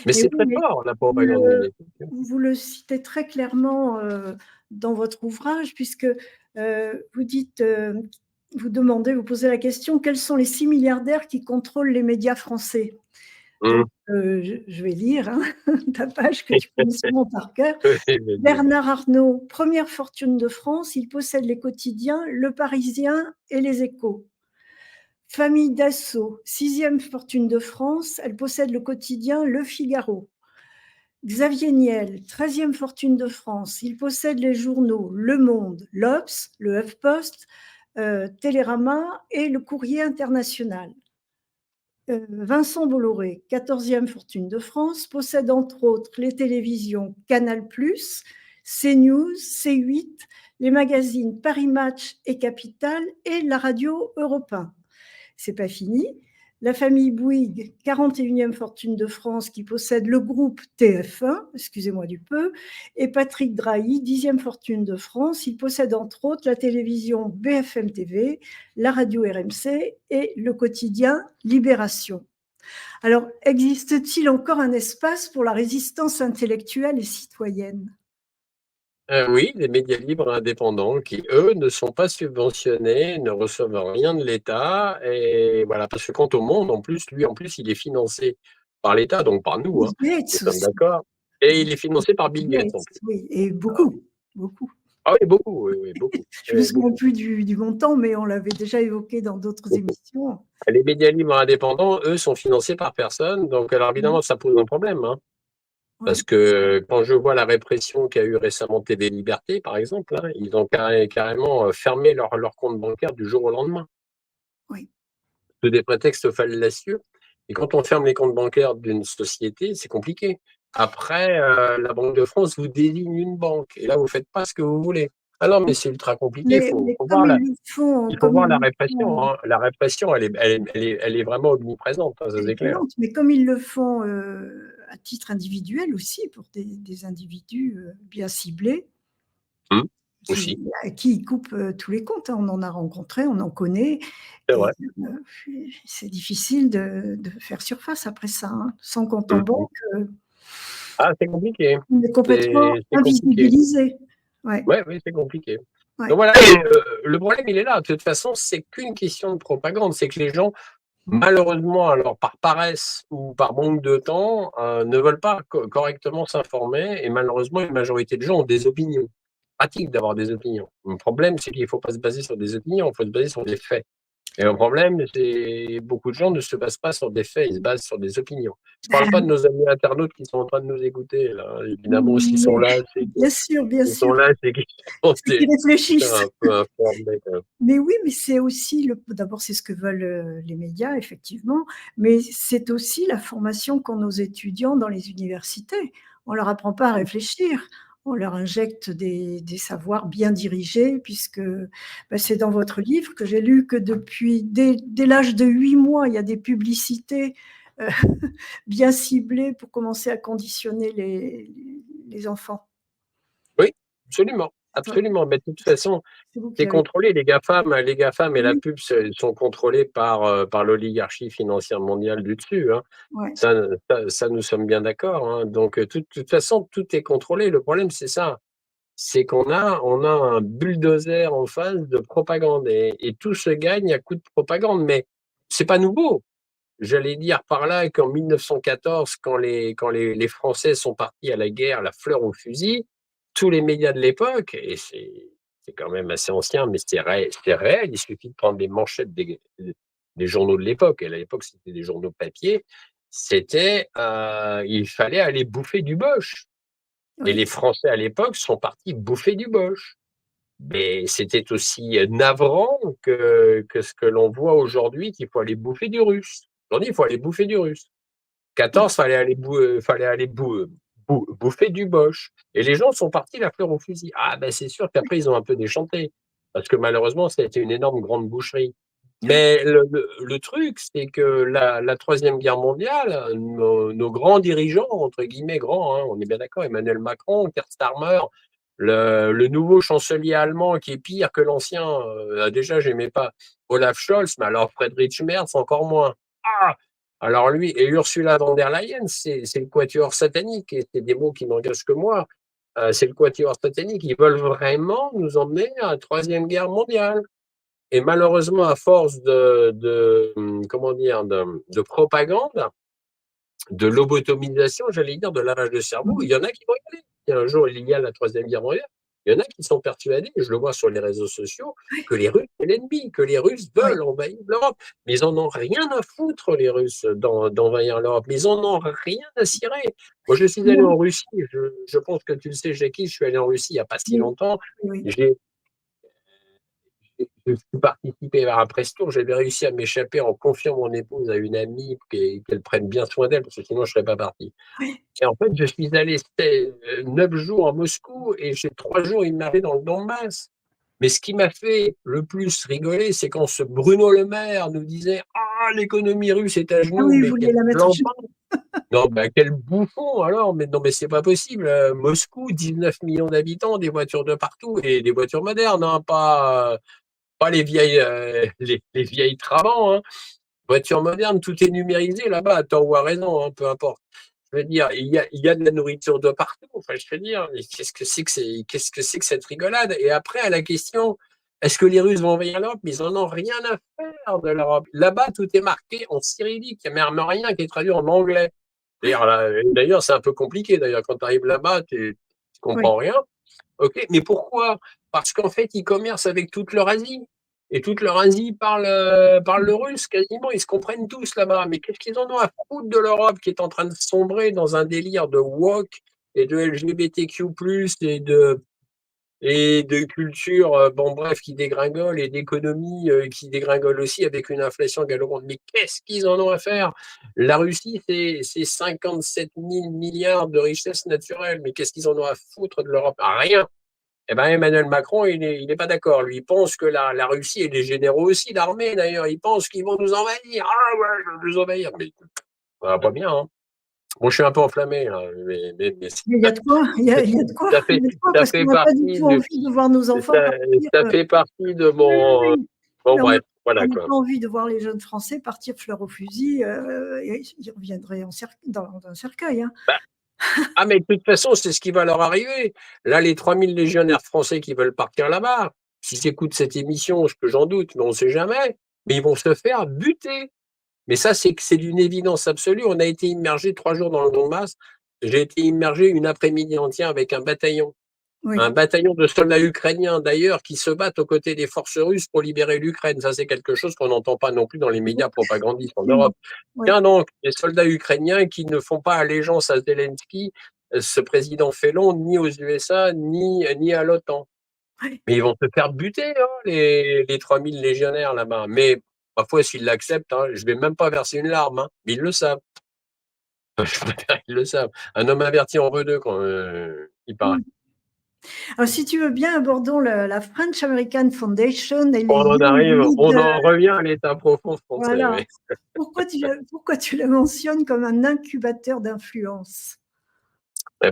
Mais Et c'est oui, très mais fort, la vous propagande le médiatique, hein. vous le citez très clairement, dans votre ouvrage puisque, vous dites, vous demandez, vous posez la question: «Quels sont les 6 milliardaires qui contrôlent les médias français?» Donc, Mmh. je vais lire, hein, ta page que tu connais sûrement par cœur. Oui, vas-y. Bernard Arnault, première fortune de France, il possède les quotidiens Le Parisien et Les Échos. Famille Dassault, sixième fortune de France, elle possède le quotidien Le Figaro. Xavier Niel, treizième fortune de France, il possède les journaux Le Monde, l'Obs, le HuffPost, Télérama et le Courrier international. Vincent Bolloré, quatorzième fortune de France, possède entre autres les télévisions Canal+, CNews, C8, les magazines Paris Match et Capital et la radio Europe 1. C'est pas fini. La famille Bouygues, 41e fortune de France, qui possède le groupe TF1, excusez-moi du peu, et Patrick Drahi, 10e fortune de France. Il possède entre autres la télévision BFM TV, la radio RMC et le quotidien Libération. Alors, existe-t-il encore un espace pour la résistance intellectuelle et citoyenne? Oui, les médias libres indépendants qui, eux, ne sont pas subventionnés, ne reçoivent rien de l'État et voilà, parce que quant au Monde, en plus, lui, en plus, il est financé par l'État, donc par nous, Bill hein, nous Gates sommes aussi. d'accord et il est financé par Bill Bill Gates, en Gates, plus. oui, et Ah beaucoup, beaucoup. ah oui, beaucoup, oui, oui, beaucoup, Je me souviens beaucoup, plus du montant, mais on l'avait déjà évoqué dans d'autres beaucoup. émissions. Les médias libres indépendants, eux, sont financés par personne, donc alors Mmh. évidemment, ça pose un problème, hein. Parce Ouais, que quand je vois la répression qu'a eu récemment TV Liberté, par exemple, hein, ils ont carrément fermé leur compte bancaire du jour au lendemain, oui. sous des prétextes fallacieux. Et quand on ferme les comptes bancaires d'une société, c'est compliqué. Après, la Banque de France vous désigne une banque, et là, vous faites pas ce que vous voulez. Ah non, mais c'est ultra compliqué. Mais comme ils le font Il faut comme voir ils la le répression, font hein. La répression, elle est vraiment omniprésente, hein, ça elle est c'est clair. violente, mais comme ils le font, à titre individuel aussi pour des individus, bien ciblés, Mmh, qui aussi, à qui ils coupent, tous les comptes, hein. On en a rencontré, on en connaît, c'est vrai. et c'est difficile de faire surface après ça, hein. Sans compte en Mmh mh. banque, Ah, c'est compliqué. on est complètement C'est compliqué. invisibilisé. Ouais, Ouais, oui, c'est compliqué. Donc ouais. voilà, le problème, il est là. De toute façon, c'est qu'une question de propagande. C'est que les gens, malheureusement, alors par paresse ou par manque de temps, ne veulent pas correctement s'informer et malheureusement, une majorité de gens ont des opinions. Pratique d'avoir des opinions. Le problème, c'est qu'il ne faut pas se baser sur des opinions, il faut se baser sur des faits. Et le problème, c'est beaucoup de gens ne se basent pas sur des faits, ils se basent sur des opinions. Je parle pas de nos amis internautes qui sont en train de nous écouter là, hein. Évidemment, s'ils sont Mais là, c'est bien ils sont sûr, là, c'est qu'ils sont c'est qu'ils réfléchissent. un peu informés quand même. Mais oui, mais c'est aussi d'abord, c'est ce que veulent, les médias effectivement, mais c'est aussi la formation qu'ont nos étudiants dans les universités. On leur apprend pas à réfléchir, on leur injecte des savoirs bien dirigés puisque, bah, c'est dans votre livre que j'ai lu que depuis dès l'âge de 8 mois, il y a des publicités, heu, bien ciblées pour commencer à conditionner les enfants. Oui, absolument, Ouais, absolument. Mais de toute façon, c'est vous qui c'est l'avez. contrôlé. Les GAFAM et la Oui, pub sont contrôlés par l'oligarchie financière mondiale du dessus, hein. ouais, Ça, nous sommes bien d'accord, hein. Donc, toute façon, tout est contrôlé. Le problème, c'est ça. C'est qu'on a un bulldozer en face de propagande et tout se gagne à coup de propagande. Mais c'est pas nouveau. J'allais dire par là qu'en 1914, quand les Français sont partis à la guerre, la fleur au fusil, tous les médias de l'époque, et c'est quand même assez ancien, mais c'est réel, il suffit de prendre les manchettes des journaux de l'époque, et à l'époque c'était des journaux papier, c'était il fallait aller bouffer du boche. Et oui, les Français à l'époque sont partis bouffer du boche. Mais c'était aussi navrant que ce que l'on voit aujourd'hui, qu'il faut aller bouffer du russe. Aujourd'hui, il faut aller bouffer du russe. oui, 14, fallait aller bouffer du boche. Et les gens sont partis la fleur au fusil. Ah ben c'est sûr qu'après, ils ont un peu déchanté. Parce que malheureusement, ça a été une énorme grande boucherie. oui, Mais le truc, c'est que la Troisième Guerre mondiale, nos grands dirigeants, entre guillemets grands, hein, on est bien d'accord, Emmanuel Macron, Keir Starmer, le nouveau chancelier allemand qui est pire que l'ancien, déjà, j'aimais pas Olaf Scholz, mais alors Friedrich Merz, encore moins. Ah, alors lui et Ursula von der Leyen, c'est le quatuor satanique, et c'est des mots qui n'engagent que moi. C'est le quatuor satanique. Ils veulent vraiment nous emmener à la Troisième Guerre mondiale. Et malheureusement, à force comment dire, de propagande, de lobotomisation, j'allais dire, de lavage de cerveau, il mmh, y en a qui vont y aller. Et un jour, il y a la Troisième Guerre mondiale, il y en a qui sont persuadés, je le vois sur les réseaux sociaux, que les Russes, c'est l'ennemi, que les Russes ouais, veulent envahir l'Europe. Mais ils en ont rien à foutre, les Russes, d'envahir l'Europe. Mais ils en ont rien à cirer. Moi, je suis allé non, en Russie, je pense que tu le sais, Jackie, je suis allé en Russie il n'y a pas si oui, longtemps. oui, J'ai je suis participé à un press tour, j'avais réussi à m'échapper en confiant mon épouse à une amie qu'elle prenne bien soin d'elle, parce que sinon je ne serais pas parti. oui, Et en fait, je suis allé 9 jours à Moscou et j'ai 3 jours immergé dans le Donbass. Mais ce qui m'a fait le plus rigoler, c'est quand ce Bruno Le Maire nous disait: «Ah, l'économie russe est à ah genoux», oui, vous mais vouliez quel la mettre à clampin! Non, bah, quel bouffon alors! Mais non, mais c'est pas possible. Moscou, 19 millions d'habitants, des voitures de partout et des voitures modernes, hein, pas les vieilles Trabant, hein. Voiture moderne, tout est numérisé là-bas, à tort ou à raison, hein, peu importe. Je veux dire, il y a de la nourriture de partout. Enfin, je veux dire, mais qu'est-ce que c'est que cette rigolade? Et après, à la question, est-ce que les Russes vont envahir l'Europe? Mais ils en ont rien à faire de l'Europe. Là-bas, tout est marqué en cyrillique. Il n'y a même rien qui est traduit en anglais. D'ailleurs, c'est un peu compliqué. D'ailleurs, quand tu arrives là-bas, tu Oui, comprends rien. Ok, mais pourquoi? Parce qu'en fait, ils commercent avec toute l'Eurasie. Et toute l'Eurasie parle le russe quasiment. Ils se comprennent tous là-bas. Mais qu'est-ce qu'ils en ont à foutre de l'Europe qui est en train de sombrer dans un délire de woke et de LGBTQ+, et de culture, bon bref, qui dégringole, et d'économie qui dégringole aussi avec une inflation galopante. Mais qu'est-ce qu'ils en ont à faire? La Russie, c'est 57 000 milliards de richesses naturelles. Mais qu'est-ce qu'ils en ont à foutre de l'Europe? Rien. Eh ben, Emmanuel Macron, il est pas d'accord. Lui, il pense que la Russie et les généraux aussi, l'armée d'ailleurs, ils pensent qu'ils vont nous envahir. Ah ouais, ils vont nous envahir. Mais ça va pas bien, hein. Bon, je suis un peu enflammé, là, mais mais il y a de quoi, il y a de quoi, ça il fait, y a de quoi, ça parce fait qu'on n'a pas du partie tout envie de voir nos enfants ça, partir. ça fait partie de Oui, oui, mon. oui. Bon, Mais bref, on voilà n'a quoi. pas envie de voir les jeunes Français partir fleur au fusil, et ils reviendraient dans un cercueil, hein. Bah, ah, mais de toute façon, c'est ce qui va leur arriver. Là, les 3000 légionnaires français qui veulent partir là-bas, s'ils écoutent cette émission, ce que j'en doute, mais on ne sait jamais, mais ils vont se faire buter. Mais ça, c'est d'une évidence absolue. On a été immergé 3 jours dans le Donbass. J'ai été immergé une après-midi entière avec un Oui, bataillon de soldats ukrainiens d'ailleurs qui se battent aux côtés des forces russes pour libérer l'Ukraine. Ça, c'est quelque chose qu'on n'entend pas non plus dans les médias propagandistes en absolument. Europe. Oui, Tiens donc, les soldats ukrainiens qui ne font pas allégeance à Zelensky, ce président félon, ni aux USA, ni à l'OTAN. oui. Mais ils vont se faire buter, hein, les 3000 légionnaires là-bas. Mais parfois, s'ils l'acceptent, hein, je ne vais même pas verser une larme, hein, mais ils le savent. Ils le savent. Un homme averti en veut deux, quand il paraît. Mmh. Alors, si tu veux bien, abordons la French American Foundation et les Young On Leaders. en revient à l'état profond français, Voilà. oui. Pourquoi tu la mentionnes comme un incubateur d'influence?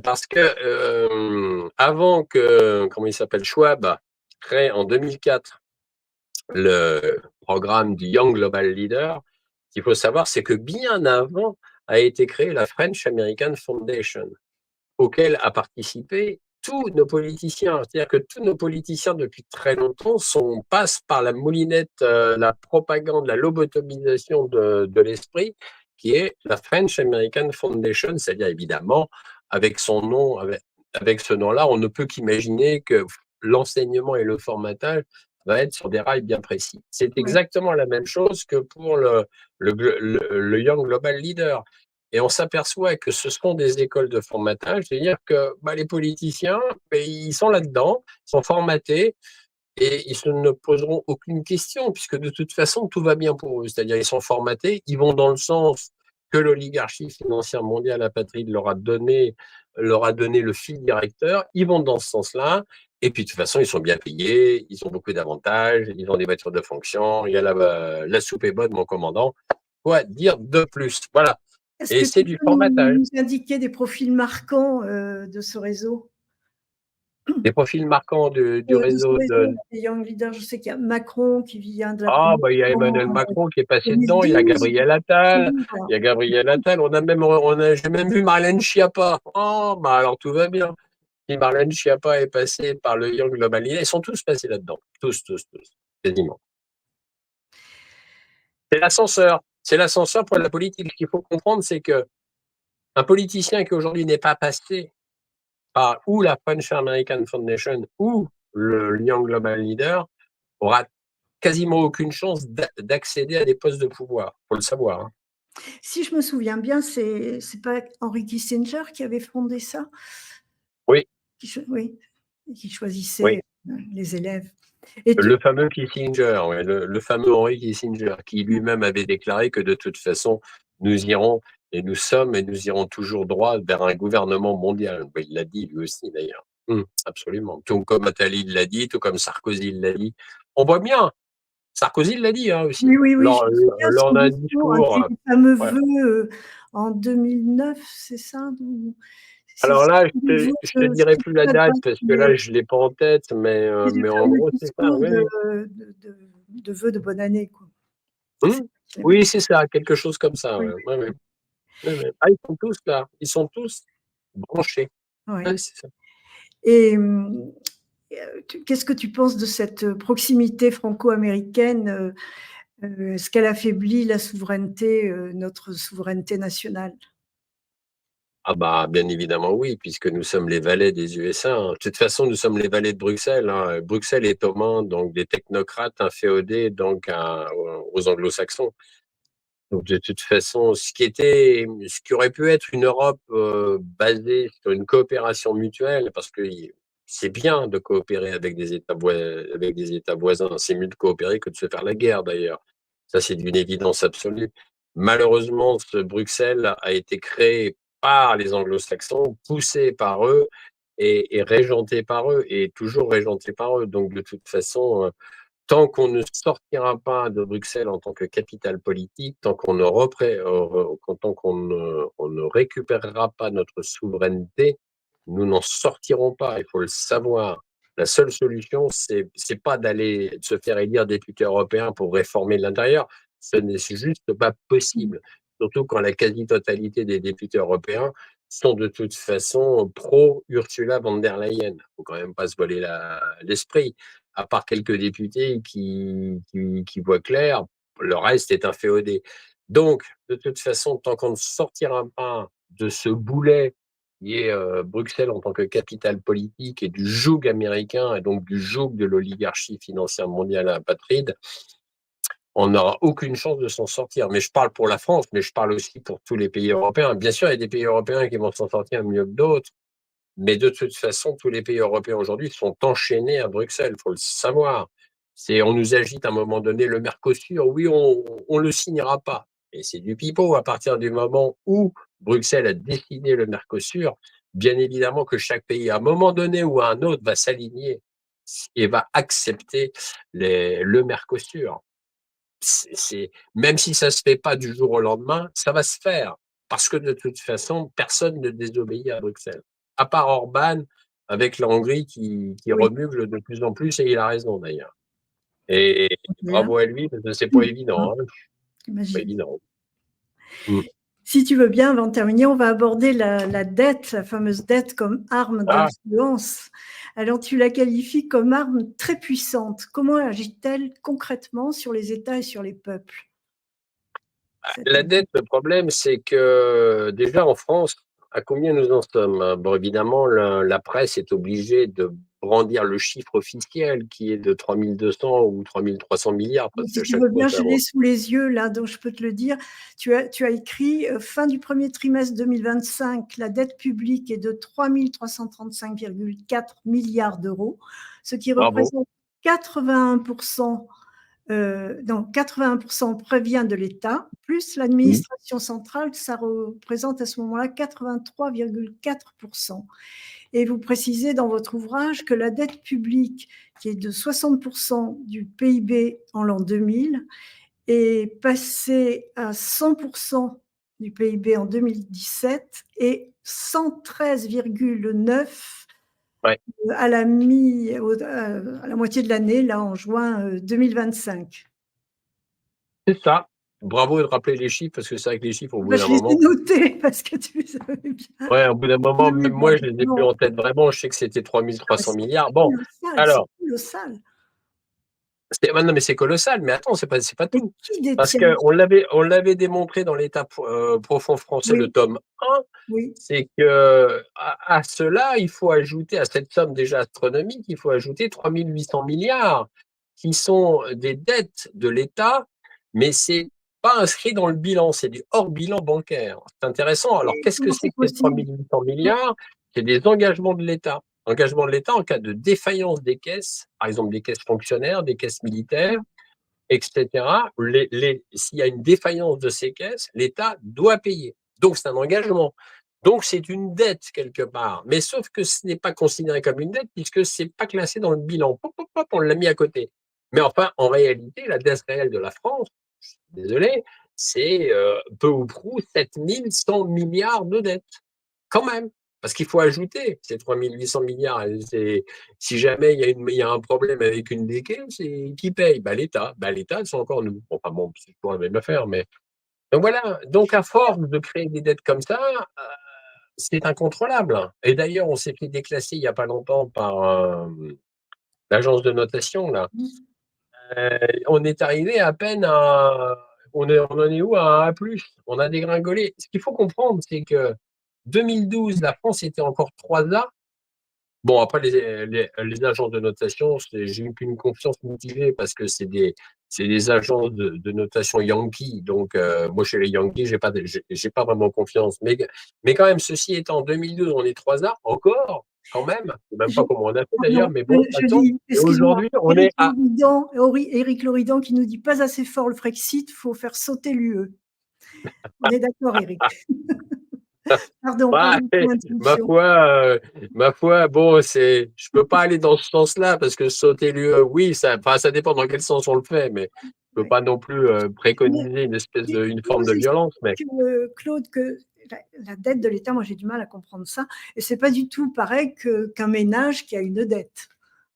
Parce que avant que, comment il s'appelle, Schwab crée en 2004 le programme du Young Global Leader, ce qu'il faut savoir, c'est que bien avant a été créée la French American Foundation, auquel a participé tous nos politiciens. C'est-à-dire que tous nos politiciens, depuis très longtemps, passent par la moulinette, la propagande, la lobotomisation de l'esprit, qui est la French American Foundation, c'est-à-dire évidemment, avec son nom, avec ce nom-là, on ne peut qu'imaginer que l'enseignement et le formatage va être sur des rails bien précis. C'est Oui, exactement la même chose que pour le Young Global Leader. Et on s'aperçoit que ce sont des écoles de formatage, c'est-à-dire que les politiciens, ils sont là-dedans, ils sont formatés et ils ne poseront aucune question, puisque de toute façon, tout va bien pour eux. C'est-à-dire ils sont formatés, ils vont dans le sens que l'oligarchie financière mondiale apatride leur a donné le fil directeur, ils vont dans ce sens-là, et puis de toute façon, ils sont bien payés, ils ont beaucoup d'avantages, ils ont des voitures de fonction, il y a la soupe est bonne, mon commandant. Quoi dire de plus? Voilà. est-ce Et que c'est tu du peux formatage. nous indiquer des profils marquants, de ce réseau? Des profils marquants du De ce réseau réseau de. des Young Leaders? Je sais qu'il y a Macron qui vient de la Ah, promotion il y a en Emmanuel Macron qui est passé dedans, il y a 2012. Gabriel Attal, Voilà. il y a Gabriel Attal, j'ai même vu Marlène Schiappa. Oh, bah alors tout va bien. Si Marlène Schiappa est passée par le Young Global Leader, ils sont tous passés là-dedans. Tous, tous, tous, quasiment. C'est l'ascenseur. C'est l'ascenseur pour la politique. Ce qu'il faut comprendre, c'est que un politicien qui aujourd'hui n'est pas passé par ou la French American Foundation ou le Young Global Leader aura quasiment aucune chance d'accéder à des postes de pouvoir. Il faut le savoir, hein. Si je me souviens bien, c'est pas Henry Kissinger qui avait fondé ça? Oui, Oui, qui choisissait, oui. les élèves. Et tu Le fameux Kissinger, ouais, le fameux Henry Kissinger, qui lui-même avait déclaré que de toute façon, nous irons et nous sommes et nous irons toujours droit vers un gouvernement mondial. Il l'a dit lui aussi d'ailleurs. Absolument. Tout comme Attali l'a dit, tout comme Sarkozy l'a dit. On voit bien, Sarkozy l'a dit, hein, aussi, oui, oui, oui, je lors, me souviens de lors son d'un discours, discours. des fameux Ouais. vœux, en 2009, c'est ça? Ou Alors c'est là, des vœux je te de dirai plus la date parce que des là, je l'ai pas en tête, des mais en fameux gros, c'est ça. discours Oui, oui. de vœux de bonne année, quoi. C'est Hum, ça. Oui, c'est ça, quelque chose comme ça, Oui, ouais. Ouais, ouais. Ouais, ouais. Ah, ils sont tous là, ils sont tous branchés. oui. Ouais, c'est ça. Et qu'est-ce que tu penses de cette proximité franco-américaine? Est-ce qu'elle affaiblit la souveraineté, notre souveraineté nationale? Ah bah, bien évidemment oui, puisque nous sommes les valets des USA, hein. De toute façon, nous sommes les valets de Bruxelles, hein. Bruxelles est aux mains donc des technocrates inféodés donc aux Anglo-Saxons. Donc de toute façon, ce qui aurait pu être une Europe basée sur une coopération mutuelle, parce que c'est bien de coopérer avec des États voisins. C'est mieux de coopérer que de se faire la guerre d'ailleurs. Ça, c'est d'une évidence absolue. Malheureusement, ce Bruxelles a été créé par les Anglo-Saxons, poussé par eux et régenté par eux, et toujours régenté par eux. Donc de toute façon, tant qu'on ne sortira pas de Bruxelles en tant que capitale politique, tant on ne récupérera pas notre souveraineté, nous n'en sortirons pas. Il faut le savoir. La seule solution, c'est pas d'aller de se faire élire député européen pour réformer l'intérieur. Ce n'est juste pas Mmh. possible. Surtout quand la quasi-totalité des députés européens sont de toute façon pro-Ursula von der Leyen. Il ne faut quand même pas se voiler l'esprit, à part quelques députés qui voient clair, le reste est inféodé. Donc, de toute façon, tant qu'on ne sortira pas de ce boulet qui est Bruxelles en tant que capitale politique et du joug américain et donc du joug de l'oligarchie financière mondiale apatride, on n'aura aucune chance de s'en sortir. Mais je parle pour la France, mais je parle aussi pour tous les pays européens. Bien sûr, il y a des pays européens qui vont s'en sortir mieux que d'autres, mais de toute façon, tous les pays européens aujourd'hui sont enchaînés à Bruxelles, il faut le savoir. On nous agite à un moment donné le Mercosur, oui, on le signera pas. Et c'est du pipeau à partir du moment où Bruxelles a décidé le Mercosur. Bien évidemment que chaque pays, à un moment donné ou à un autre, va s'aligner et va accepter le Mercosur. Même si ça se fait pas du jour au lendemain, ça va se faire. Parce que de toute façon, personne ne désobéit à Bruxelles. À part Orban, avec la Hongrie qui Oui, remue de plus en plus, et il a raison d'ailleurs. Et bien. bravo à lui, parce que c'est pas Mmh. évident, hein. Pas J'imagine. évident. Mm. Si tu veux bien, avant de terminer, on va aborder la dette, la fameuse dette comme arme Ah, d'influence. Alors, tu la qualifies comme arme très puissante. Comment agit-elle concrètement sur les États et sur les peuples, cette la dette? dette, le problème, c'est que déjà en France, à combien nous en sommes, hein? Bon, évidemment, la presse est obligée de brandir le chiffre officiel qui est de 3200 ou 3300 milliards, parce Si que tu chaque veux fois, bien, ça je l'ai sous les yeux là, donc je peux te le dire. Tu as écrit fin du premier trimestre 2025, la dette publique est de 3 335,4 milliards d'euros, ce qui bravo. représente 81%. Donc 81% provient de l'État, plus Oui. l'administration centrale, ça représente à ce moment-là 83,4%. Et vous précisez dans votre ouvrage que la dette publique, qui est de 60% du PIB en l'an 2000, est passée à 100% du PIB en 2017 et 113,9 Ouais, à la moitié de l'année, là en juin 2025. c'est ça. Bravo de rappeler les chiffres, parce que c'est vrai que les chiffres, au bout Bah, d'un je les ai moment, notés parce que tu savais bien. ouais, au bout d'un moment, Oui, oui, même bah, moi, je les ai plus non, en tête vraiment. Je sais que c'était mais 3300 c'est milliards. Bon, colossal, c'est alors, colossal. non, mais c'est colossal. Mais attends, c'est pas Et tout. qui Parce détient? on l'avait démontré dans l'État profond français, le Oui, tome 1, oui, c'est que à cela, il faut ajouter, à cette somme déjà astronomique, il faut ajouter 3800 milliards qui sont des dettes de l'État, mais c'est pas inscrit dans le bilan, c'est du hors bilan bancaire. C'est intéressant. Alors, et qu'est-ce que comment c'est c'est que ces possible? 3800 milliards? C'est des engagements de l'État. Engagement de l'État en cas de défaillance des caisses, par exemple des caisses fonctionnaires, des caisses militaires, etc. S'il y a une défaillance de ces caisses, l'État doit payer. Donc, c'est un engagement. Donc, c'est une dette quelque part. Mais sauf que ce n'est pas considéré comme une dette puisque ce n'est pas classé dans le bilan. Pop, pop, pop, on l'a mis à côté. Mais enfin, en réalité, la dette réelle de la France, désolé, c'est peu ou prou 7100 milliards de dettes. Quand même. Parce qu'il faut ajouter ces 3800 milliards. Si jamais il y a un problème avec une déquée, c'est qui paye? Bah, l'État. Bah, l'État, c'est encore nous. Enfin bon, c'est toujours la même affaire, mais donc voilà. Donc à force de créer des dettes comme ça, c'est incontrôlable. Et d'ailleurs, on s'est fait déclasser il n'y a pas longtemps par l'agence de notation là. On est arrivé à peine à on en est où? À un A+. On a dégringolé. Ce qu'il faut comprendre, c'est que 2012, la France était encore 3A. Bon, après, les agences de notation, j'ai eu qu'une confiance motivée parce que c'est des agences de notation Yankee. Donc, moi, chez les Yankees, j'ai pas vraiment confiance. Mais quand même, ceci étant, en 2012, on est 3A, encore, quand même. Je sais même Je, pas comment on a fait d'ailleurs, pardon, mais bon, je passons. lis, Et excuse-moi, aujourd'hui, on est à. Éric Loridan qui nous dit pas assez fort le Frexit, faut faire sauter l'UE. On est d'accord, Éric. Pardon, Ouais, pardon pour l'interruption. ma foi, bon, je peux pas aller dans ce sens-là parce que sauter l'UE, oui, enfin, ça dépend dans quel sens on le fait, mais je peux Ouais. pas non plus Mais préconiser une qui forme nous de violence, mais explique, Claude, que la dette de l'État, moi j'ai du mal à comprendre ça, et c'est pas du tout pareil qu'un ménage qui a une dette.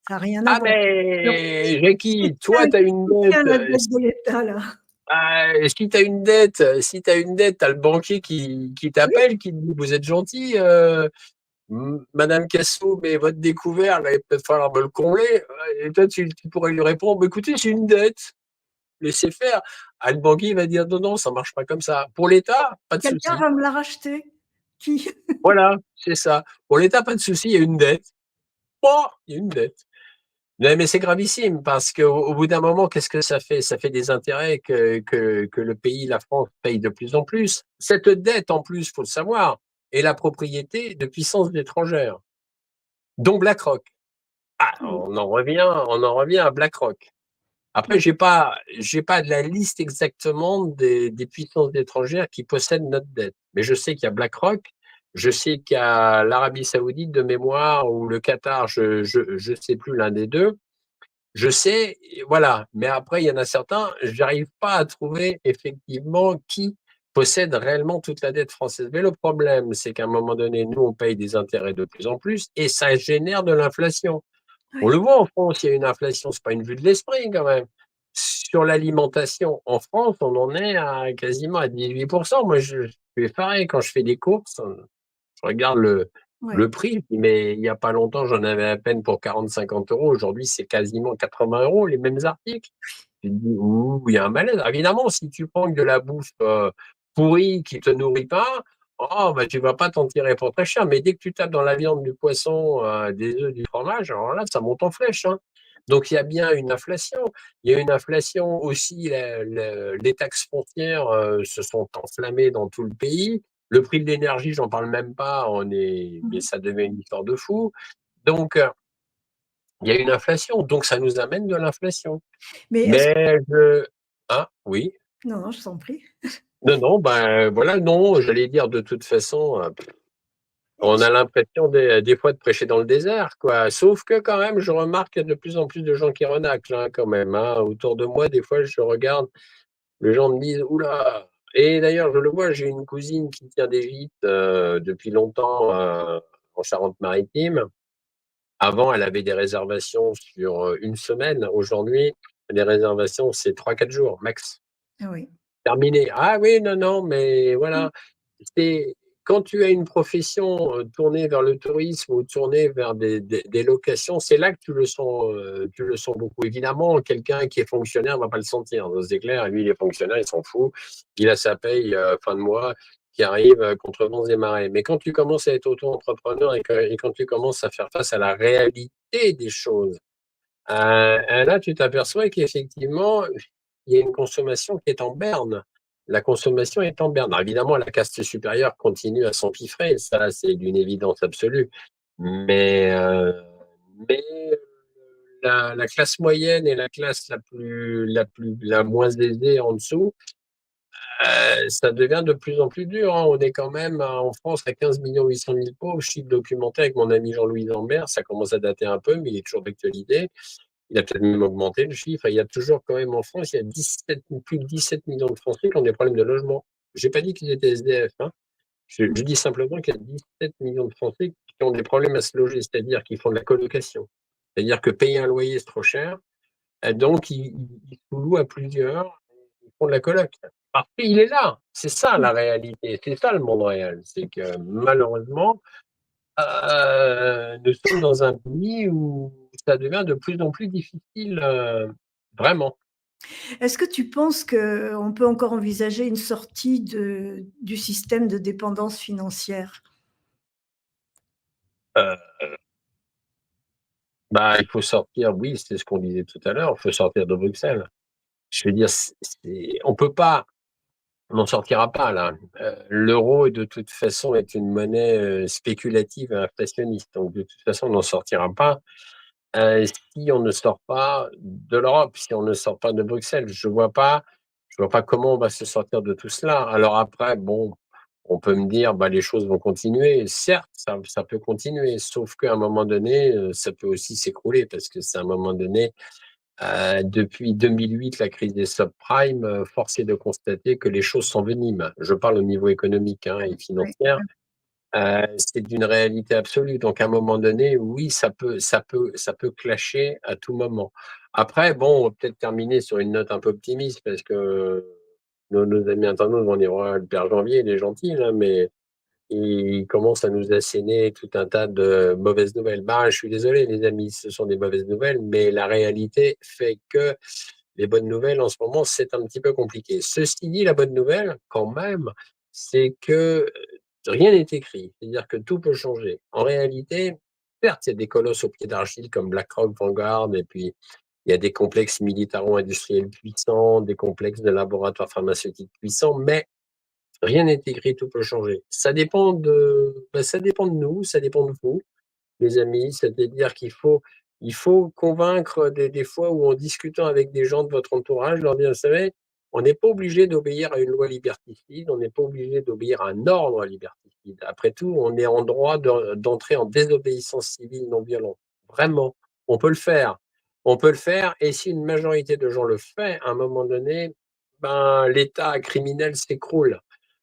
Ça n'a rien à ah voir. Alors, mais Jackie, toi, tu as une qui tient dette. la dette de l'État là? Si tu as une dette, si tu as une dette, tu as le banquier qui Oui, t'appelle, qui te dit vous êtes gentil, Madame Cassou, mais votre découvert, là, il va peut-être falloir me le combler. Et toi, tu pourrais lui répondre, bah, écoutez, j'ai une dette. Laissez faire. Ah, le banquier va dire non, non, ça marche pas comme ça. Pour l'État, pas de quelqu'un souci. va me la racheter. Qui? Voilà, c'est ça. Pour l'État, pas de souci, il y a une dette. Oh, il y a une dette. Non, mais c'est gravissime parce qu'au bout d'un moment, qu'est-ce que ça fait? Ça fait des intérêts que le pays, la France, paye de plus en plus. Cette dette, en plus, faut le savoir, est la propriété de puissances étrangères, dont BlackRock. Ah, on en revient à BlackRock. Après, Oui. j'ai pas de la liste exactement des puissances étrangères qui possèdent notre dette. Mais je sais qu'il y a BlackRock, je sais qu'il y a l'Arabie Saoudite de mémoire ou le Qatar, je sais plus l'un des deux. Je sais, voilà. Mais après, il y en a certains, j'arrive pas à trouver effectivement qui possède réellement toute la dette française. Mais le problème, c'est qu'à un moment donné, nous, on paye des intérêts de plus en plus et ça génère de l'inflation. On le Oui. voit en France, il y a une inflation, c'est pas une vue de l'esprit quand même. Sur l'alimentation, en France, on en est à quasiment à 18%. Moi, je suis effaré quand je fais des courses. Je regarde le Ouais. prix, mais il n'y a pas longtemps, j'en avais à peine pour 40-50 euros. Aujourd'hui, c'est quasiment 80 euros, les mêmes articles. Tu te dis, ouh, il y a un malaise. Évidemment, si tu prends de la bouffe pourrie qui te nourrit pas, oh, bah, tu vas pas t'en tirer pour très cher. Mais dès que tu tapes dans la viande, du poisson, des œufs, du fromage, alors là, ça monte en flèche, hein. Donc, il y a bien une inflation. Il y a une inflation aussi. Les taxes foncières se sont enflammées dans tout le pays. Le prix de l'énergie, j'en parle même pas. Mais ça devient une histoire de fou. Donc, il y a une inflation. Donc, ça nous amène de l'inflation. Mais est-ce que... Mais ah, oui. Non, non, je t'en prie. Non, non, ben voilà, non, j'allais dire de toute façon, on a l'impression des fois de prêcher dans le désert, quoi. Sauf que quand même, je remarque qu'il y a de plus en plus de gens qui renaclent, hein, quand même, hein. Autour de moi, des fois, je regarde, les gens me disent, oula. Et d'ailleurs, je le vois, j'ai une cousine qui tient des gîtes depuis longtemps en Charente-Maritime. Avant, elle avait des réservations sur une semaine. Aujourd'hui, les réservations, c'est 3-4 jours, max. Ah oui. Terminé. Ah oui, non, non, mais voilà. C'est quand tu as une profession tournée vers le tourisme ou tournée vers des locations, c'est là que tu le sens beaucoup. Évidemment, quelqu'un qui est fonctionnaire ne va pas le sentir. C'est clair, lui, il est fonctionnaire, il s'en fout. Il a sa paye fin de mois qui arrive contre vents et marées. Mais quand tu commences à être auto-entrepreneur et quand tu commences à faire face à la réalité des choses, là, tu t'aperçois qu'effectivement, il y a une consommation qui est en berne. La consommation est en berne. Alors, évidemment, la caste supérieure continue à s'empiffrer, ça, c'est d'une évidence absolue. Mais, euh, mais la classe moyenne et la classe la moins aisée en dessous, ça devient de plus en plus dur, hein. On est quand même en France à 15 800 000 pauvres. Chiffre documenté avec mon ami Jean-Louis Lambert, ça commence à dater un peu, mais il est toujours d'actualité. Il a peut-être même augmenté le chiffre. Il y a toujours quand même en France, il y a plus de 17 millions de Français qui ont des problèmes de logement. J'ai pas dit qu'ils étaient SDF, hein. Je dis simplement qu'il y a 17 millions de Français qui ont des problèmes à se loger, c'est-à-dire qu'ils font de la colocation. C'est-à-dire que payer un loyer, c'est trop cher, donc ils se louent à plusieurs, ils font de la coloc. Parce qu'il est là, c'est ça la réalité, c'est ça le monde réel. C'est que malheureusement, nous sommes dans un pays où ça devient de plus en plus difficile, vraiment. Est-ce que tu penses qu'on peut encore envisager une sortie du système de dépendance financière? Euh, Bah, il faut sortir, oui, c'est ce qu'on disait tout à l'heure, il faut sortir de Bruxelles. Je veux dire, on peut pas, on n'en sortira pas là. L'euro, de toute façon, est une monnaie spéculative et inflationniste. Donc, de toute façon, on n'en sortira pas si on ne sort pas de l'Europe, si on ne sort pas de Bruxelles. Je vois pas comment on va se sortir de tout cela. Alors après, bon, on peut me dire, bah, les choses vont continuer. Certes, ça peut continuer, sauf qu'à un moment donné, ça peut aussi s'écrouler parce que c'est à un moment donné, depuis 2008, la crise des subprimes, force est de constater que les choses s'enveniment. Je parle au niveau économique hein, et Oui. financier. C'est d'une réalité absolue. Donc, à un moment donné, oui, ça peut clasher à tout moment. Après, bon, on va peut-être terminer sur une note un peu optimiste parce que nos amis internautes vont dire, ouais, le Père Janvier, il est gentil, là, mais il commence à nous asséner tout un tas de mauvaises nouvelles. Bah, je suis désolé, les amis, ce sont des mauvaises nouvelles, mais la réalité fait que les bonnes nouvelles en ce moment, c'est un petit peu compliqué. Ceci dit, la bonne nouvelle, quand même, c'est que rien n'est écrit. C'est-à-dire que tout peut changer. En réalité, certes, il y a des colosses au pied d'argile comme BlackRock, Vanguard, et puis il y a des complexes militaro-industriels puissants, des complexes de laboratoires pharmaceutiques puissants, mais rien n'est écrit, tout peut changer. Ça dépend de nous, ça dépend de vous, les amis. C'est-à-dire qu'il faut convaincre des fois où en discutant avec des gens de votre entourage, leur dire, vous savez, on n'est pas obligé d'obéir à une loi liberticide, on n'est pas obligé d'obéir à un ordre liberticide. Après tout, on est en droit d'entrer en désobéissance civile non violente. Vraiment, on peut le faire. On peut le faire, et si une majorité de gens le fait, à un moment donné, ben, l'État criminel s'écroule.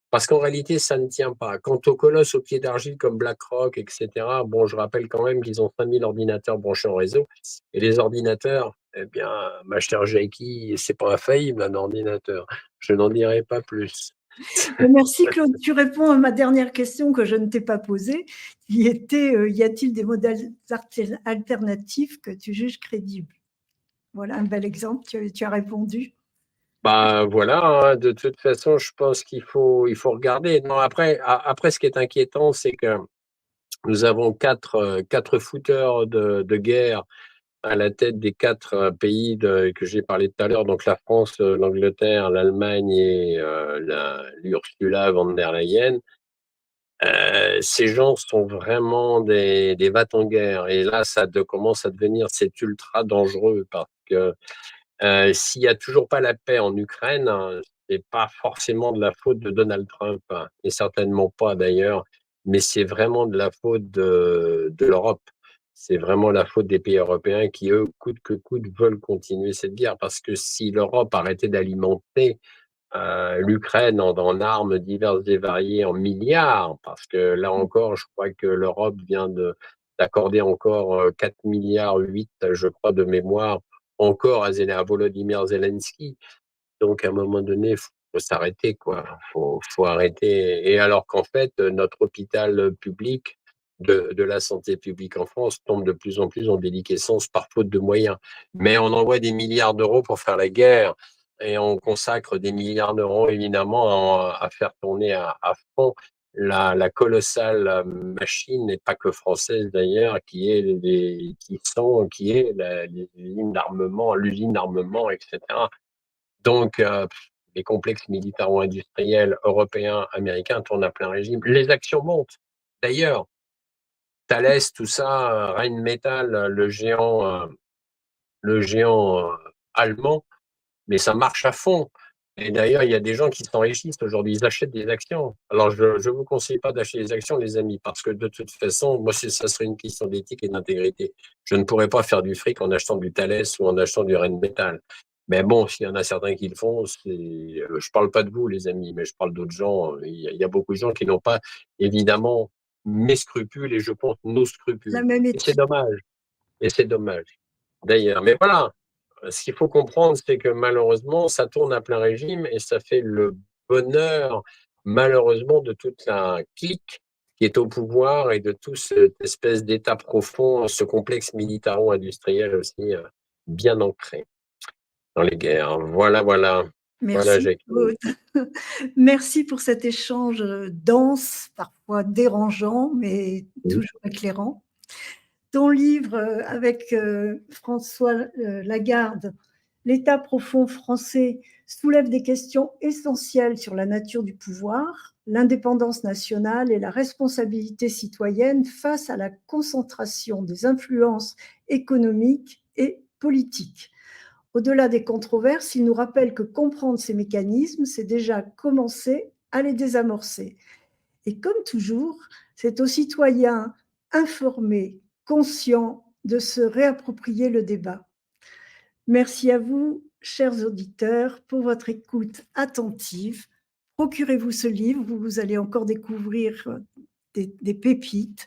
Parce qu'en réalité, ça ne tient pas. Quant aux colosses au pied d'argile comme BlackRock, etc., bon, je rappelle quand même qu'ils ont 5000 ordinateurs branchés en réseau. Et les ordinateurs, eh bien, ma chère Jackie, c'est pas infaillible un ordinateur. Je n'en dirai pas plus. Merci Claude. Tu réponds à ma dernière question que je ne t'ai pas posée, qui était y a-t-il des modèles alternatifs que tu juges crédibles? Voilà un bel exemple, tu as répondu. Bah voilà, hein, de toute façon, je pense qu'il faut regarder. Non, après, ce qui est inquiétant, c'est que nous avons quatre footeurs de guerre à la tête des quatre pays que j'ai parlé tout à l'heure, donc la France, l'Angleterre, l'Allemagne et l'Ursula von der Leyen. Ces gens sont vraiment des va-t-en-guerre. Et là, commence à devenir, c'est ultra dangereux parce que s'il n'y a toujours pas la paix en Ukraine, hein, c'est pas forcément de la faute de Donald Trump, hein, et certainement pas d'ailleurs, mais c'est vraiment de la faute de l'Europe. C'est vraiment la faute des pays européens qui, eux, coûte que coûte, veulent continuer cette guerre. Parce que si l'Europe arrêtait d'alimenter l'Ukraine en armes diverses et variées en milliards, parce que là encore, je crois que l'Europe vient d'accorder encore 4 milliards 8, je crois, de mémoire, encore à Volodymyr Zelensky. Donc, à un moment donné, il faut s'arrêter, quoi. Faut arrêter. Et alors qu'en fait, notre hôpital public de la santé publique en France tombe de plus en plus en déliquescence par faute de moyens. Mais on envoie des milliards d'euros pour faire la guerre et on consacre des milliards d'euros, évidemment, à faire tourner à fond la colossale machine, et pas que française d'ailleurs, qui est l'usine d'armement, etc. Donc, les complexes militaro-industriels européens, américains tournent à plein régime. Les actions montent. D'ailleurs, Thales, tout ça, Rheinmetall, le géant allemand, mais ça marche à fond. Et d'ailleurs, il y a des gens qui s'enrichissent aujourd'hui, ils achètent des actions. Alors, je ne vous conseille pas d'acheter des actions, les amis, parce que de toute façon, moi, ça serait une question d'éthique et d'intégrité. Je ne pourrais pas faire du fric en achetant du Thales ou en achetant du Rheinmetall. Mais bon, s'il y en a certains qui le font, je parle pas de vous, les amis, mais je parle d'autres gens. Il y a beaucoup de gens qui n'ont pas, évidemment, mes scrupules et je pense nos La scrupules. même Et c'est éthique. dommage. Et c'est dommage. D'ailleurs, mais voilà, ce qu'il faut comprendre, c'est que malheureusement, ça tourne à plein régime et ça fait le bonheur, malheureusement, de toute la clique qui est au pouvoir et de tout cette espèce d'état profond, ce complexe militaro-industriel aussi bien ancré dans les guerres. Voilà, voilà. Voilà, Merci Jacqueline. Claude. Merci pour cet échange dense, parfois dérangeant, mais toujours éclairant. Ton livre avec François Lagarde, L'État profond français, soulève des questions essentielles sur la nature du pouvoir, l'indépendance nationale et la responsabilité citoyenne face à la concentration des influences économiques et politiques. Au-delà des controverses, il nous rappelle que comprendre ces mécanismes, c'est déjà commencer à les désamorcer. Et comme toujours, c'est aux citoyens informés, conscients, de se réapproprier le débat. Merci à vous, chers auditeurs, pour votre écoute attentive. Procurez-vous ce livre, vous allez encore découvrir des pépites.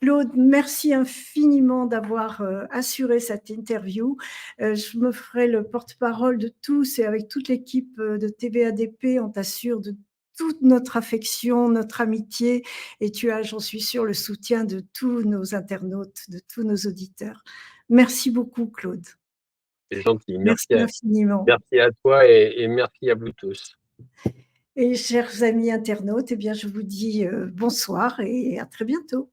Claude, merci infiniment d'avoir assuré cette interview. Je me ferai le porte-parole de tous et avec toute l'équipe de TVADP, on t'assure de toute notre affection, notre amitié et tu as, j'en suis sûre, le soutien de tous nos internautes, de tous nos auditeurs. Merci beaucoup, Claude. C'est gentil. Merci infiniment. Merci à toi et merci à vous tous. Et chers amis internautes, eh bien, je vous dis bonsoir et à très bientôt.